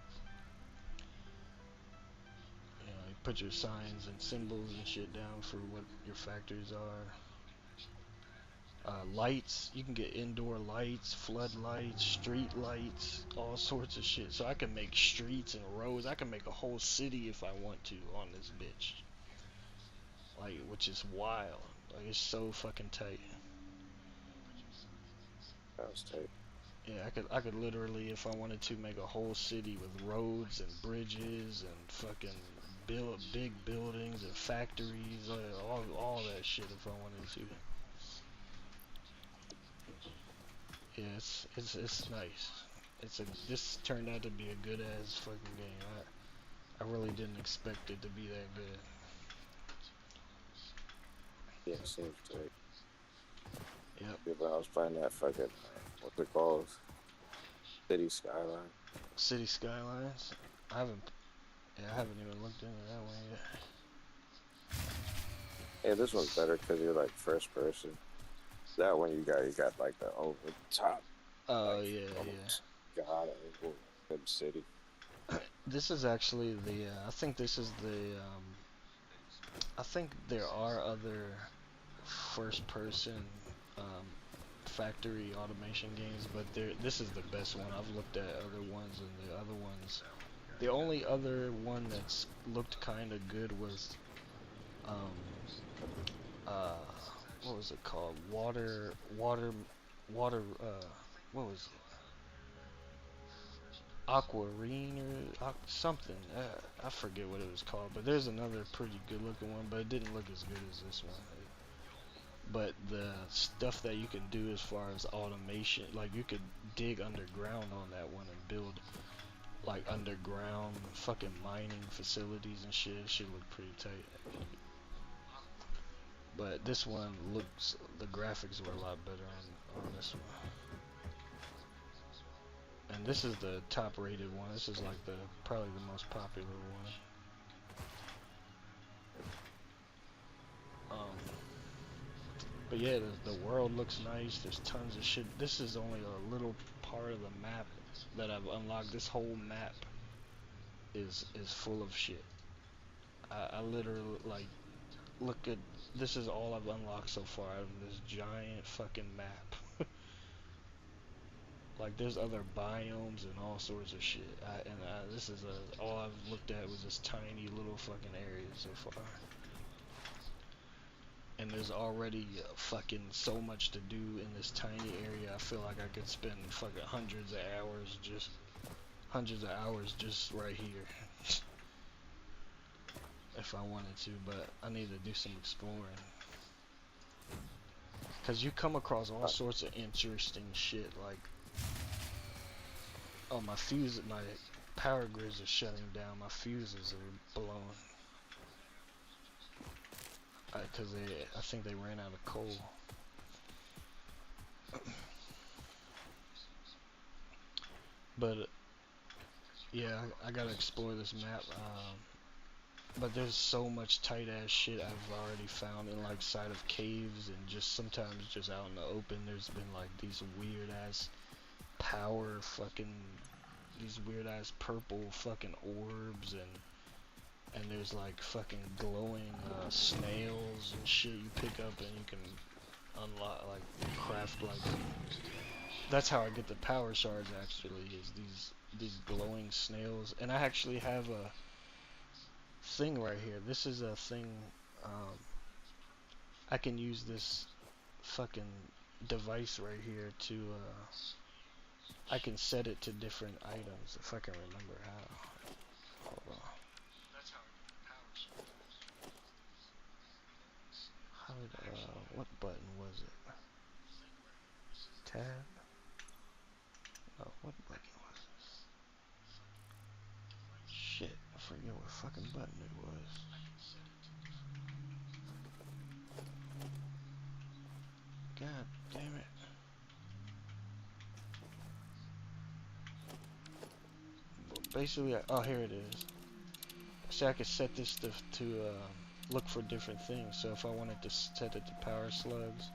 You know, you put your signs and symbols and shit down for what your factories are. Lights, you can get indoor lights, floodlights, street lights, all sorts of shit. So I can make streets and roads. I can make a whole city if I want to on this bitch. Like, which is wild. Like, it's so fucking tight. That was tight. Yeah, I could literally, if I wanted to, make a whole city with roads and bridges and fucking build big buildings and factories, all that shit if I wanted to. Yeah, it's nice. This turned out to be a good ass fucking game. I really didn't expect it to be that good. Yeah, it seems tight. Yep. Yeah, but I was playing that fucking, what's it called? City Skyline. City Skylines. I haven't even looked into that one yet. Yeah, this one's better because you're like first person. That one you got like the over the top. Oh like, yeah. God, Sim City. This is actually the. I think this is the. I think there are other first-person factory automation games, but this is the best one. I've looked at other ones, and the other ones. The only other one that's looked kind of good was, what was it called? Water. What was it? Aquarine or something. I forget what it was called, but there's another pretty good looking one, but it didn't look as good as this one. But the stuff that you can do as far as automation, like you could dig underground on that one and build like underground fucking mining facilities and shit. It should look pretty tight. But this one looks, the graphics were a lot better on this one. And this is the top rated one. This is like probably the most popular one. But yeah, the world looks nice. There's tons of shit. This is only a little part of the map that I've unlocked. This whole map is full of shit. I literally, like, look at, this is all I've unlocked so far out of this giant fucking map. Like, there's other biomes and all sorts of shit. This is all I've looked at was this tiny little fucking area so far. And there's already fucking so much to do in this tiny area. I feel like I could spend fucking hundreds of hours just right here. If I wanted to, but I need to do some exploring. Cause you come across all sorts of interesting shit, like, oh, my power grids are shutting down, my fuses are blown. Cause I think they ran out of coal. But, yeah, I gotta explore this map. But there's so much tight ass shit I've already found in like side of caves and just sometimes just out in the open. There's been like these weird ass these weird ass purple fucking orbs, and there's like fucking glowing snails and shit you pick up and you can unlock, like craft, like, that's how I get the power shards actually, is these glowing snails. And I actually have a thing right here. This is a thing. Um, I can use this fucking device right here to. I can set it to different items if I can remember how. Hold on. How did, what button was it? Tab? Oh, what button was it? Shit, I forget what fucking button it was. God damn it. Basically, oh, here it is. See, I could set this to look for different things. So if I wanted to set it to power slugs,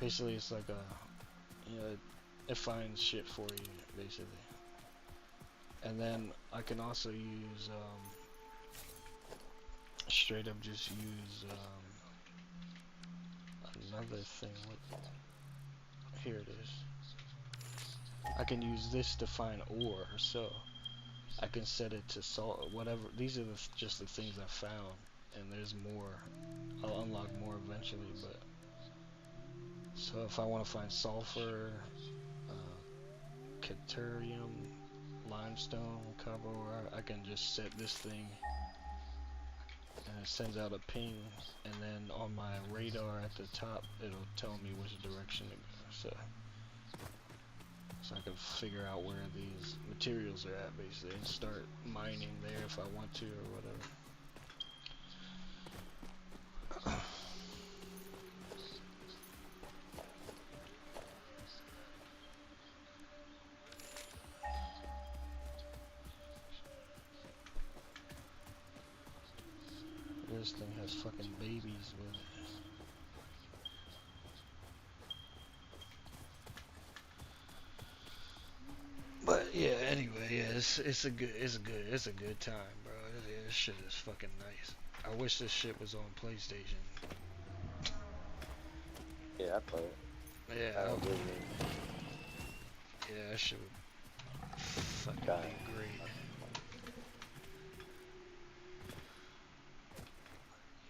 basically it's like a, you know, it finds shit for you, basically. And then I can also use, straight up just use, another thing. Here it is. I can use this to find ore, so I can set it to salt, whatever. These are just the things I found, and there's more. I'll unlock more eventually, but so if I want to find sulfur, caterium, limestone, copper ore, I can just set this thing, and it sends out a ping, and then on my radar at the top, it'll tell me which direction to go. So I can figure out where these materials are at, basically, and start mining there if I want to, or whatever. This thing has fucking babies with it. But yeah, anyway, yeah, it's a good time, bro. This shit is fucking nice. I wish this shit was on PlayStation. Yeah, I play it. Yeah, yeah, that shit would fucking be great.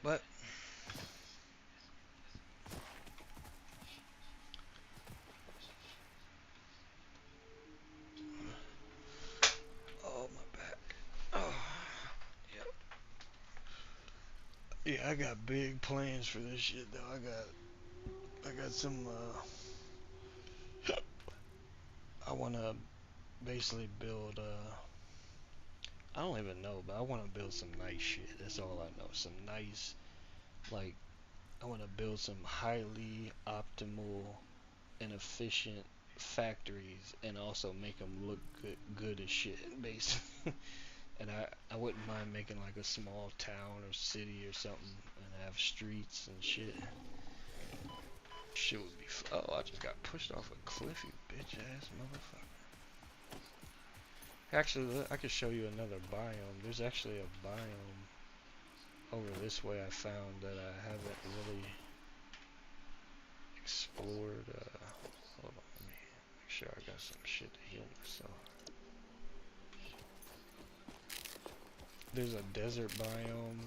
But oh, my back. Oh, yeah. Yeah, I got big plans for this shit though. I got some I wanna basically build I don't even know, but I wanna build some nice shit. That's all I know. Some nice, like, I wanna build some highly optimal and efficient factories and also make them look good as shit, basically. And I wouldn't mind making like a small town or city or something and have streets and shit. Shit would be oh, I just got pushed off a cliff, you bitch ass motherfucker. Actually, I could show you another biome. There's actually a biome over this way I found that I haven't really explored. Hold on, let me make sure I got some shit to heal myself. There's a desert biome,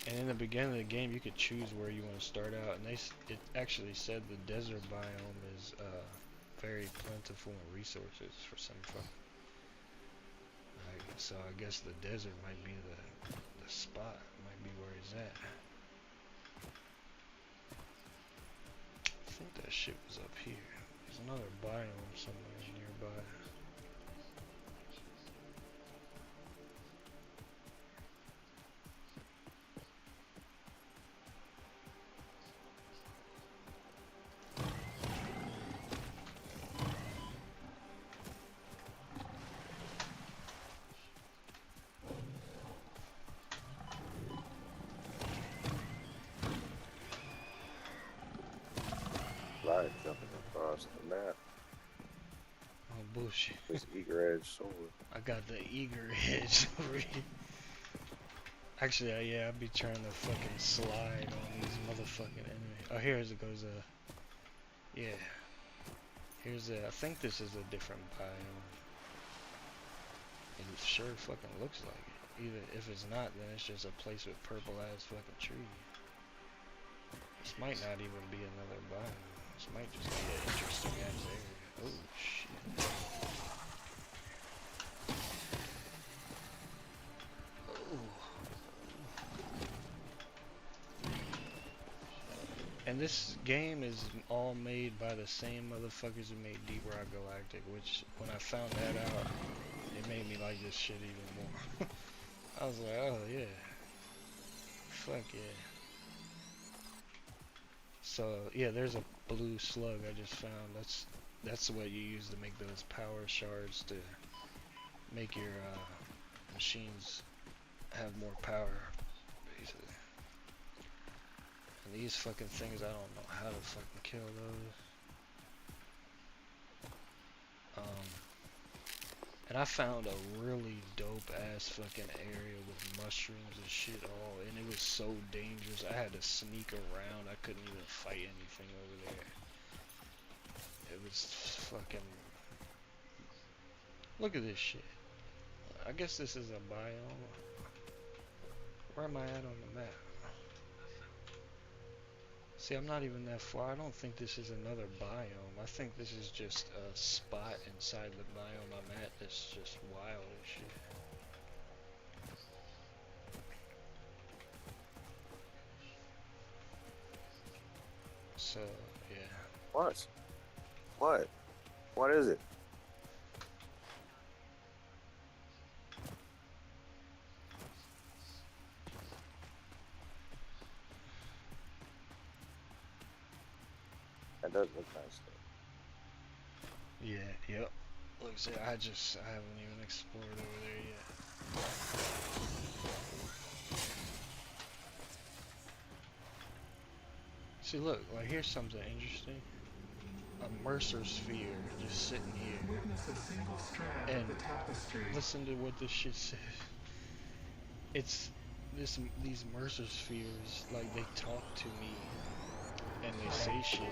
and in the beginning of the game you could choose where you want to start out, and it actually said the desert biome is very plentiful in resources for some fun. Right, so I guess the desert might be the spot, might be where he's at. I think that shit was up here. There's another biome somewhere nearby. Jumping across the map. Oh bullshit. This eager edge sword. I got the eager edge over here. Actually, yeah, I'd be trying to fucking slide on these motherfucking enemies. Oh, here it goes. Yeah. Here's I think this is a different biome. It sure fucking looks like it. Either if it's not, then it's just a place with purple ass fucking trees. This might not even be another biome. This might just be an interesting ass area. Oh shit. And this game is all made by the same motherfuckers who made Deep Rock Galactic, which when I found that out, it made me like this shit even more. I was like, oh yeah. Fuck yeah. So yeah, there's a blue slug I just found. That's what you use to make those power shards to make your machines have more power, basically. And these fucking things, I don't know how to fucking kill those. And I found a really dope ass fucking area with mushrooms and shit all, and it was so dangerous. I had to sneak around. I couldn't even fight anything over there. It was fucking. Look at this shit. I guess this is a biome. Where am I at on the map? See, I'm not even that far. I don't think this is another biome. I think this is just a spot inside the biome I'm at that's just wild as shit. So, yeah. What? What? What is it? That does look nice though. Yeah, yep. Looks like I haven't even explored over there yet. See, look, like here's something interesting. A Mercer sphere just sitting here. And listen to what this shit says. It's these Mercer spheres, like they talk to me and they say shit.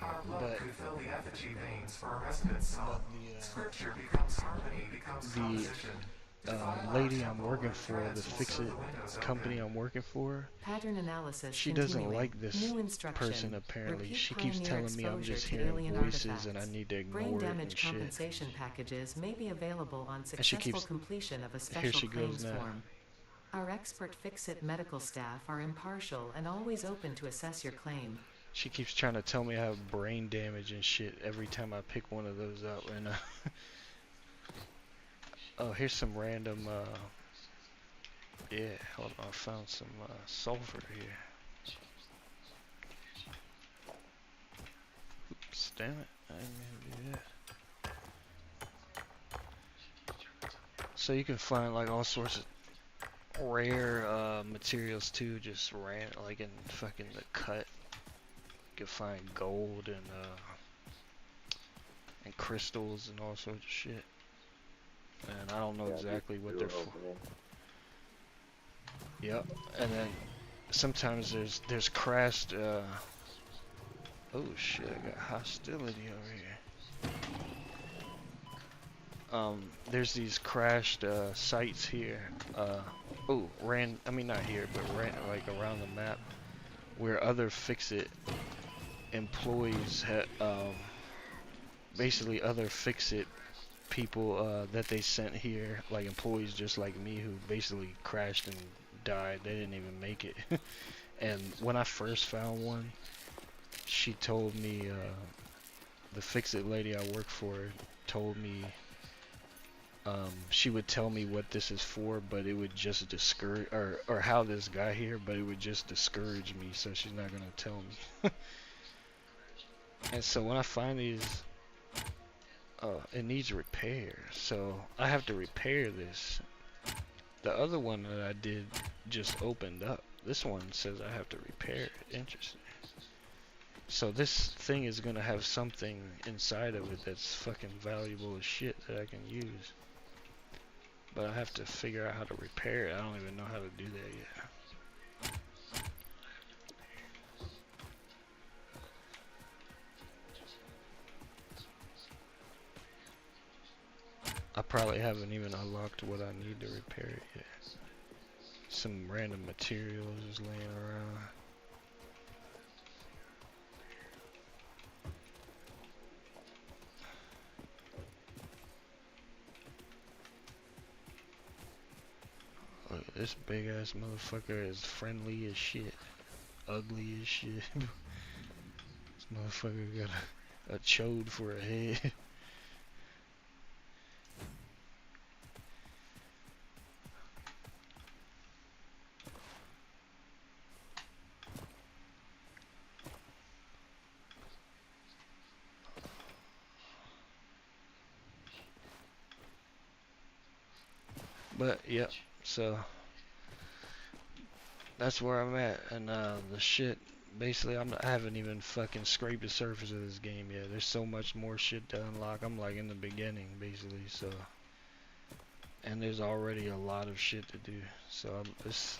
Our blood But- could fill the effigy veins for a respite cell. But Scripture becomes harmony, becomes the composition. lady I'm working for, the Fix-It company I'm working for, Pattern analysis. she doesn't continuing. like this New instruction. person apparently. Repeat She keeps pioneer telling me I'm exposure just to hearing alien voices and I artifacts. need to Brain ignore it and damage shit. compensation packages may be available on she successful keeps- completion of a here she special goes claims now. form. Our expert Fix-It medical staff are impartial and always open to assess your claim. She keeps trying to tell me I have brain damage and shit every time I pick one of those up. And oh, here's some random. Yeah, hold on. I found some sulfur here. Oops, damn it! I didn't mean to do that. So you can find like all sorts of rare materials too. Just like in fucking the cut. You can find gold and crystals and all sorts of shit. And I don't know exactly what they're for. Yep. And then sometimes there's crashed. Oh shit! I got hostility over here. There's these crashed sites here. I mean not here, but like around the map, where other Fix-It employees basically other Fix-It people that they sent here, like employees just like me who basically crashed and died. They didn't even make it. And when I first found one, she told me, the Fix-It lady I work for told me she would tell me what this is for, but it would just discourage, or how this got here, but it would just discourage me, so she's not gonna tell me. And so when I find these, it needs repair, so I have to repair this. The other one that I did just opened up. This one says I have to repair it. Interesting. So this thing is gonna have something inside of it that's fucking valuable as shit that I can use. But I have to figure out how to repair it. I don't even know how to do that yet. probably haven't even unlocked what I need to repair it yet. Some random materials just laying around. Look, this big ass motherfucker is friendly as shit. Ugly as shit. This motherfucker got a chode for a head. But yep, so that's where I'm at, and the shit. Basically, I haven't even fucking scraped the surface of this game yet. There's so much more shit to unlock. I'm like in the beginning, basically. So, and there's already a lot of shit to do. So this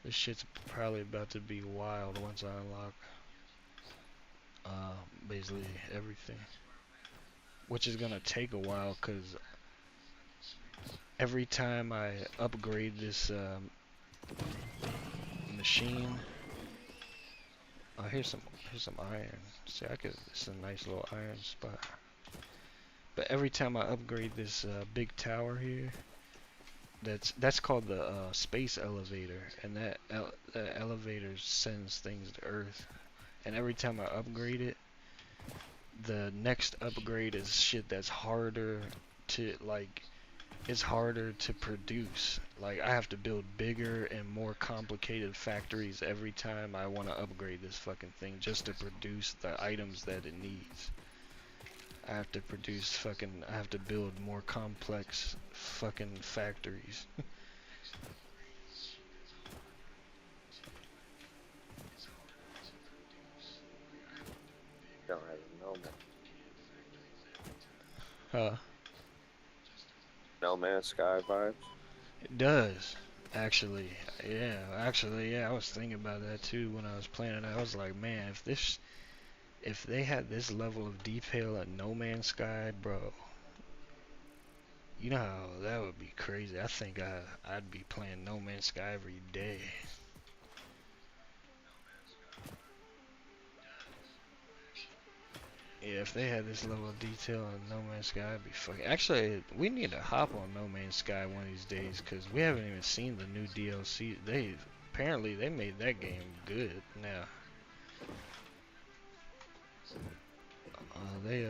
shit's probably about to be wild once I unlock basically everything, which is gonna take a while, cause every time I upgrade this machine. Oh, here's some iron. See, it's a nice little iron spot. But every time I upgrade this big tower here, that's called the space elevator, and that elevator sends things to Earth. And every time I upgrade it, the next upgrade is shit that's harder to like. It's harder to produce. Like, I have to build bigger and more complicated factories every time I want to upgrade this fucking thing just to produce the items that it needs. I have to build more complex fucking factories. Don't have no man. No Man's Sky vibes. It does. Actually, yeah, I was thinking about that too when I was playing it. I was like, man, if they had this level of detail at No Man's Sky, bro, you know how that would be crazy. I think I'd be playing No Man's Sky every day. Yeah, if they had this level of detail in No Man's Sky, it'd be fucking. Actually, we need to hop on No Man's Sky one of these days, because we haven't even seen the new DLC. Apparently they made that game good now. They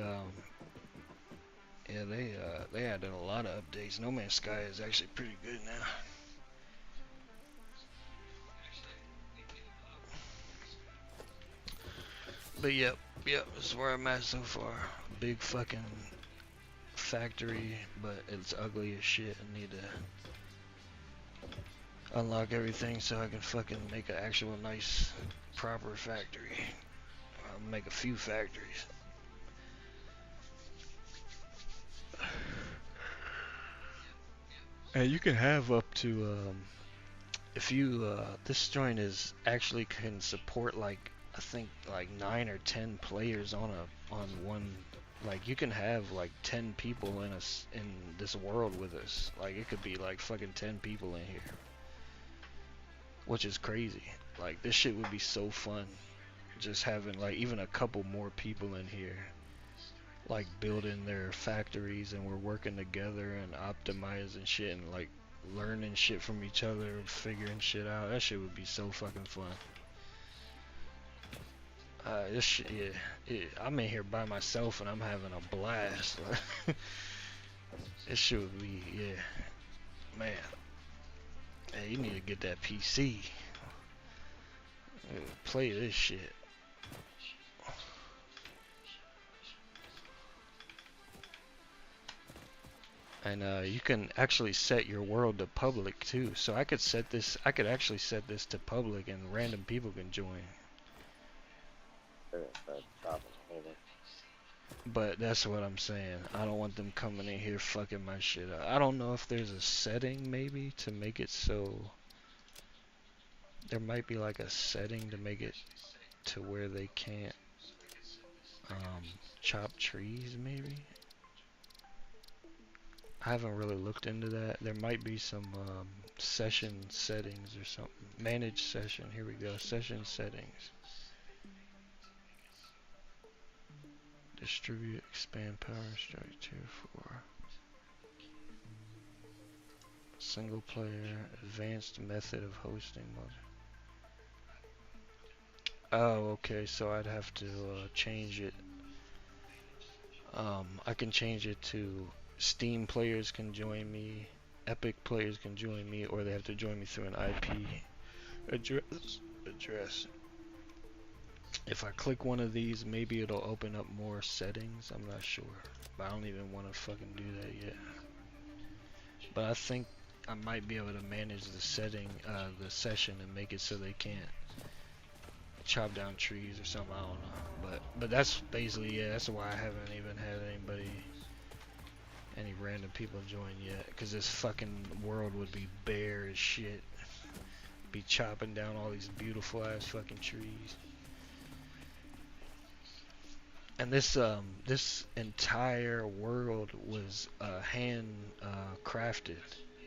added a lot of updates. No Man's Sky is actually pretty good now. But yep, this is where I'm at so far. Big fucking factory, but it's ugly as shit. I need to unlock everything so I can fucking make an actual nice, proper factory. I'll make a few factories. And you can have up to, if you, this joint is actually can support like, I think like 9 or 10 players on one, like you can have like 10 people in this world with us. Like it could be like fucking 10 people in here. Which is crazy. Like this shit would be so fun. Just having like even a couple more people in here. Like building their factories, and we're working together and optimizing shit and like learning shit from each other, figuring shit out. That shit would be so fucking fun. This shit, yeah, I'm in here by myself and I'm having a blast. This shit would be, yeah, man. Hey, you need to get that PC. Play this shit. And you can actually set your world to public too. So I could actually set this to public and random people can join. But that's what I'm saying. I don't want them coming in here fucking my shit up. I don't know if there's a setting maybe to make it so. There might be like a setting to make it to where they can't chop trees maybe. I haven't really looked into that. There might be some session settings or something. Manage session. Here we go. Session settings. Distribute, expand power, strike 2, 4. Single player, advanced method of hosting mode. Oh, okay, so I'd have to change it. I can change it to Steam players can join me, Epic players can join me, or they have to join me through an IP address. If I click one of these, maybe it'll open up more settings. I'm not sure, but I don't even want to fucking do that yet. But I think I might be able to manage the setting, the session, and make it so they can't chop down trees or something. I don't know, but that's basically, yeah, that's why I haven't even had any random people join yet, because this fucking world would be bare as shit. Be chopping down all these beautiful ass fucking trees. And this this entire world was hand crafted.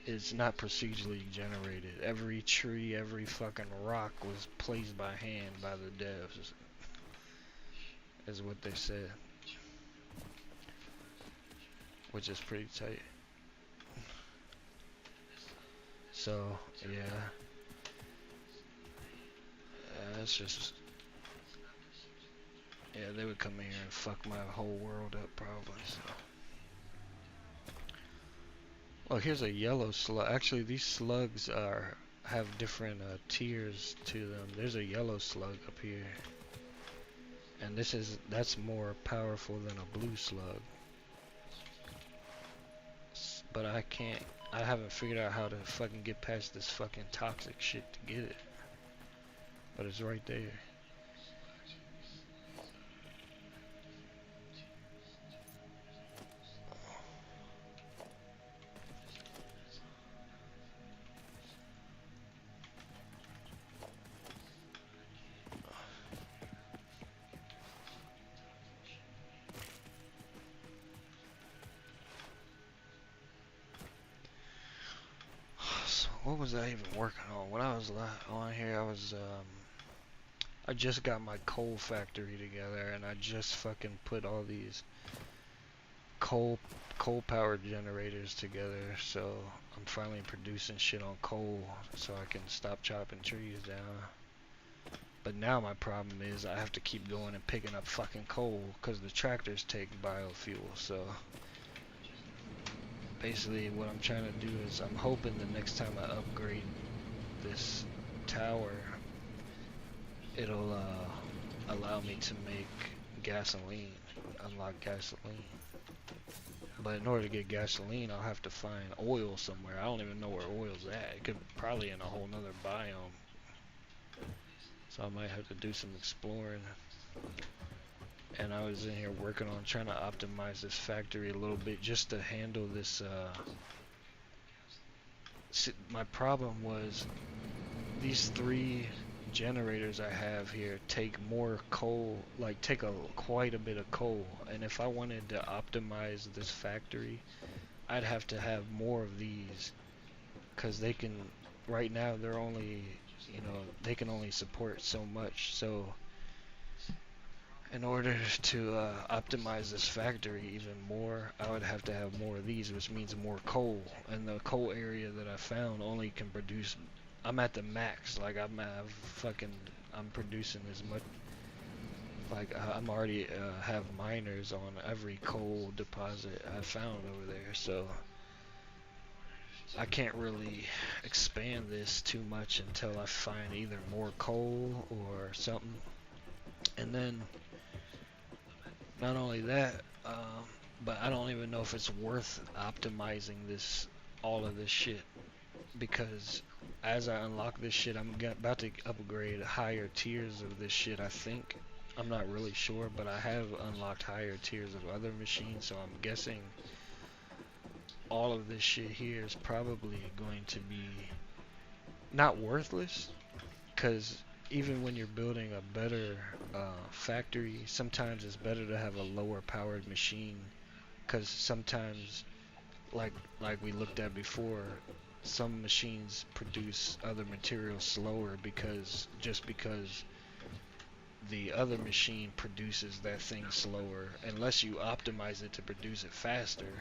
It's not procedurally generated. Every tree, every fucking rock was placed by hand by the devs, is what they said. Which is pretty tight. So, yeah. It's just... Yeah, they would come here and fuck my whole world up probably, so... Oh, here's a yellow slug. Actually, these slugs have different tiers to them. There's a yellow slug up here, and that's more powerful than a blue slug. But I haven't figured out how to fucking get past this fucking toxic shit to get it. But it's right there. What was I even working on? When I was on here, I just got my coal factory together, and I just fucking put all these coal powered generators together, so I'm finally producing shit on coal so I can stop chopping trees down. But now my problem is I have to keep going and picking up fucking coal because the tractors take biofuel, so basically what I'm trying to do is I'm hoping the next time I upgrade this tower, it'll allow me to make gasoline, unlock gasoline. But in order to get gasoline, I'll have to find oil somewhere. I don't even know where oil's at. It could probably in a whole nother biome. So I might have to do some exploring. And I was in here working on trying to optimize this factory a little bit just to handle this. My problem was these 3 generators I have here take more coal, like take quite a bit of coal, and if I wanted to optimize this factory, I'd have to have more of these, because they can, right now they're only, you know, they can only support so much. So in order to optimize this factory even more, I would have to have more of these, which means more coal, and the coal area that I found only can produce, I'm at the max, like I'm producing as much, like I'm already have miners on every coal deposit I found over there, so I can't really expand this too much until I find either more coal or something. And then not only that, but I don't even know if it's worth optimizing all of this shit, because as I unlock this shit, I'm about to upgrade higher tiers of this shit, I think. I'm not really sure, but I have unlocked higher tiers of other machines, so I'm guessing all of this shit here is probably going to be not worthless, because even when you're building a better factory, sometimes it's better to have a lower powered machine, because sometimes like we looked at before, some machines produce other materials slower because the other machine produces that thing slower. Unless you optimize it to produce it faster,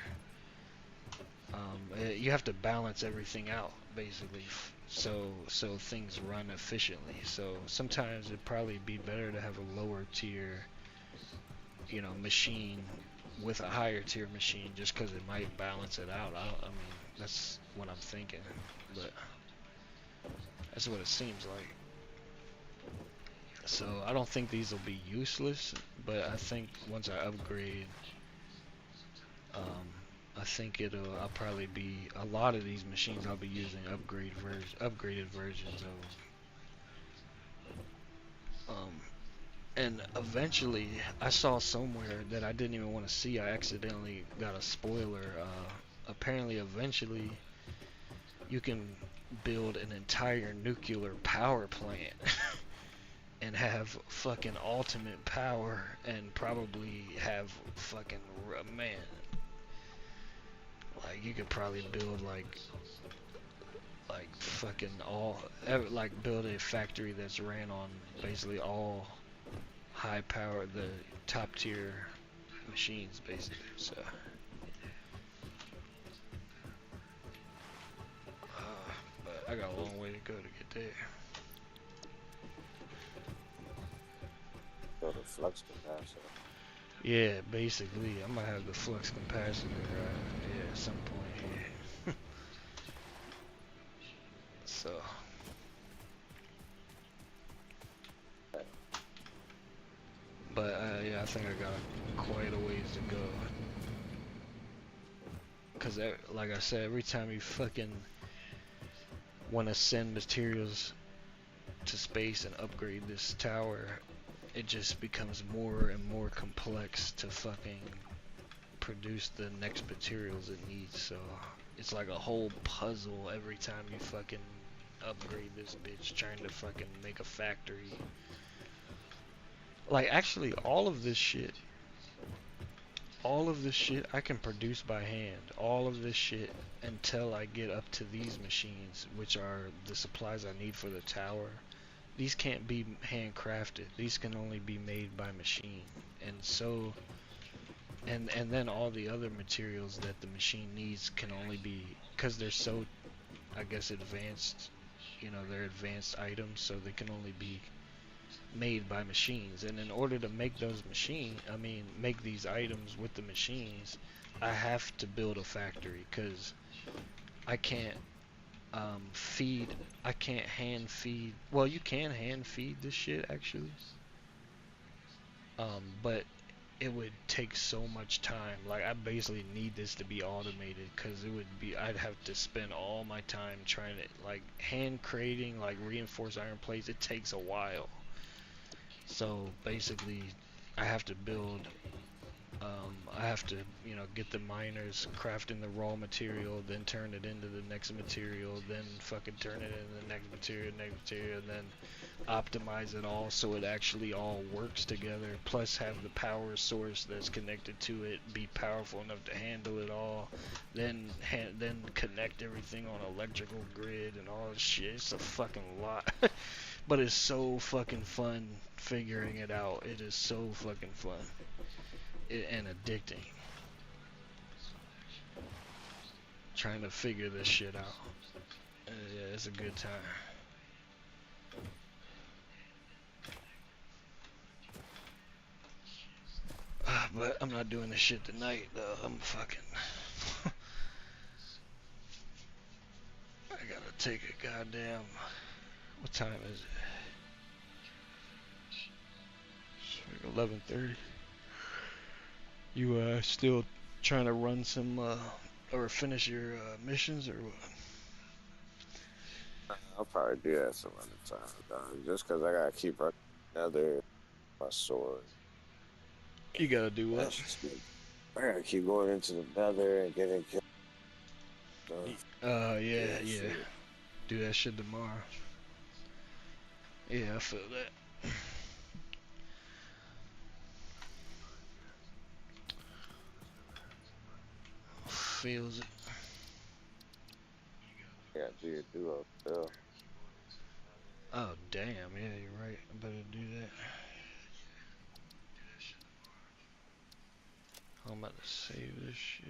you have to balance everything out basically, so things run efficiently. So sometimes it'd probably be better to have a lower tier, machine with a higher tier machine, just because it might balance it out. I mean, that's what I'm thinking, but that's what it seems like. So I don't think these will be useless, but I think once I upgrade, I think I'll probably be, a lot of these machines I'll be using upgraded versions of. And eventually, I saw somewhere that I didn't even want to see. I accidentally got a spoiler. Apparently, eventually, you can build an entire nuclear power plant and have fucking ultimate power, and probably have fucking, man, like you could probably build like fucking build a factory that's ran on basically all high power, the top tier machines basically. So but I got a long way to go to get there. So the flux capacitor. Yeah, basically I might have the flux capacitor at some point here. So but yeah, I think I got quite a ways to go. Cause like I said, every time you fucking want to send materials to space and upgrade this tower, it just becomes more and more complex to fucking produce the next materials it needs. So it's like a whole puzzle every time you fucking upgrade this bitch, trying to fucking make a factory. Like, actually, all of this shit I can produce by hand. All of this shit until I get up to these machines, which are the supplies I need for the tower. These can't be handcrafted. These can only be made by machine. And so, and then all the other materials that the machine needs can only be, because they're so, I guess, advanced, they're advanced items, so they can only be made by machines. And in order to make make these items with the machines, I have to build a factory, because I can't I can't hand feed, well, you can hand feed this shit actually, but it would take so much time. Like, I basically need this to be automated, because I'd have to spend all my time trying to, like, hand creating, like, reinforced iron plates. It takes a while. So basically I have to build, I have to, get the miners crafting the raw material, then turn it into the next material, then fucking turn it into the next material, and then optimize it all so it actually all works together, plus have the power source that's connected to it be powerful enough to handle it all, then connect everything on electrical grid and all this shit. It's a fucking lot. But it's so fucking fun figuring it out. It is so fucking fun and addicting. Trying to figure this shit out. Yeah, it's a good time. But I'm not doing this shit tonight, though. I'm fucking... I gotta take a goddamn... What time is it? It's like 11:30. You still trying to run some or finish your missions, or what? I'll probably do that some other time, dog. Just because I gotta keep running another my sword. You gotta do what? That's just me. I gotta keep going into the nether and getting killed. Yeah. Shit. Do that shit tomorrow. Yeah, I feel that. Feels it. I got G or Duo still. Oh damn, yeah, you're right. I better do that. I'm about to save this shit.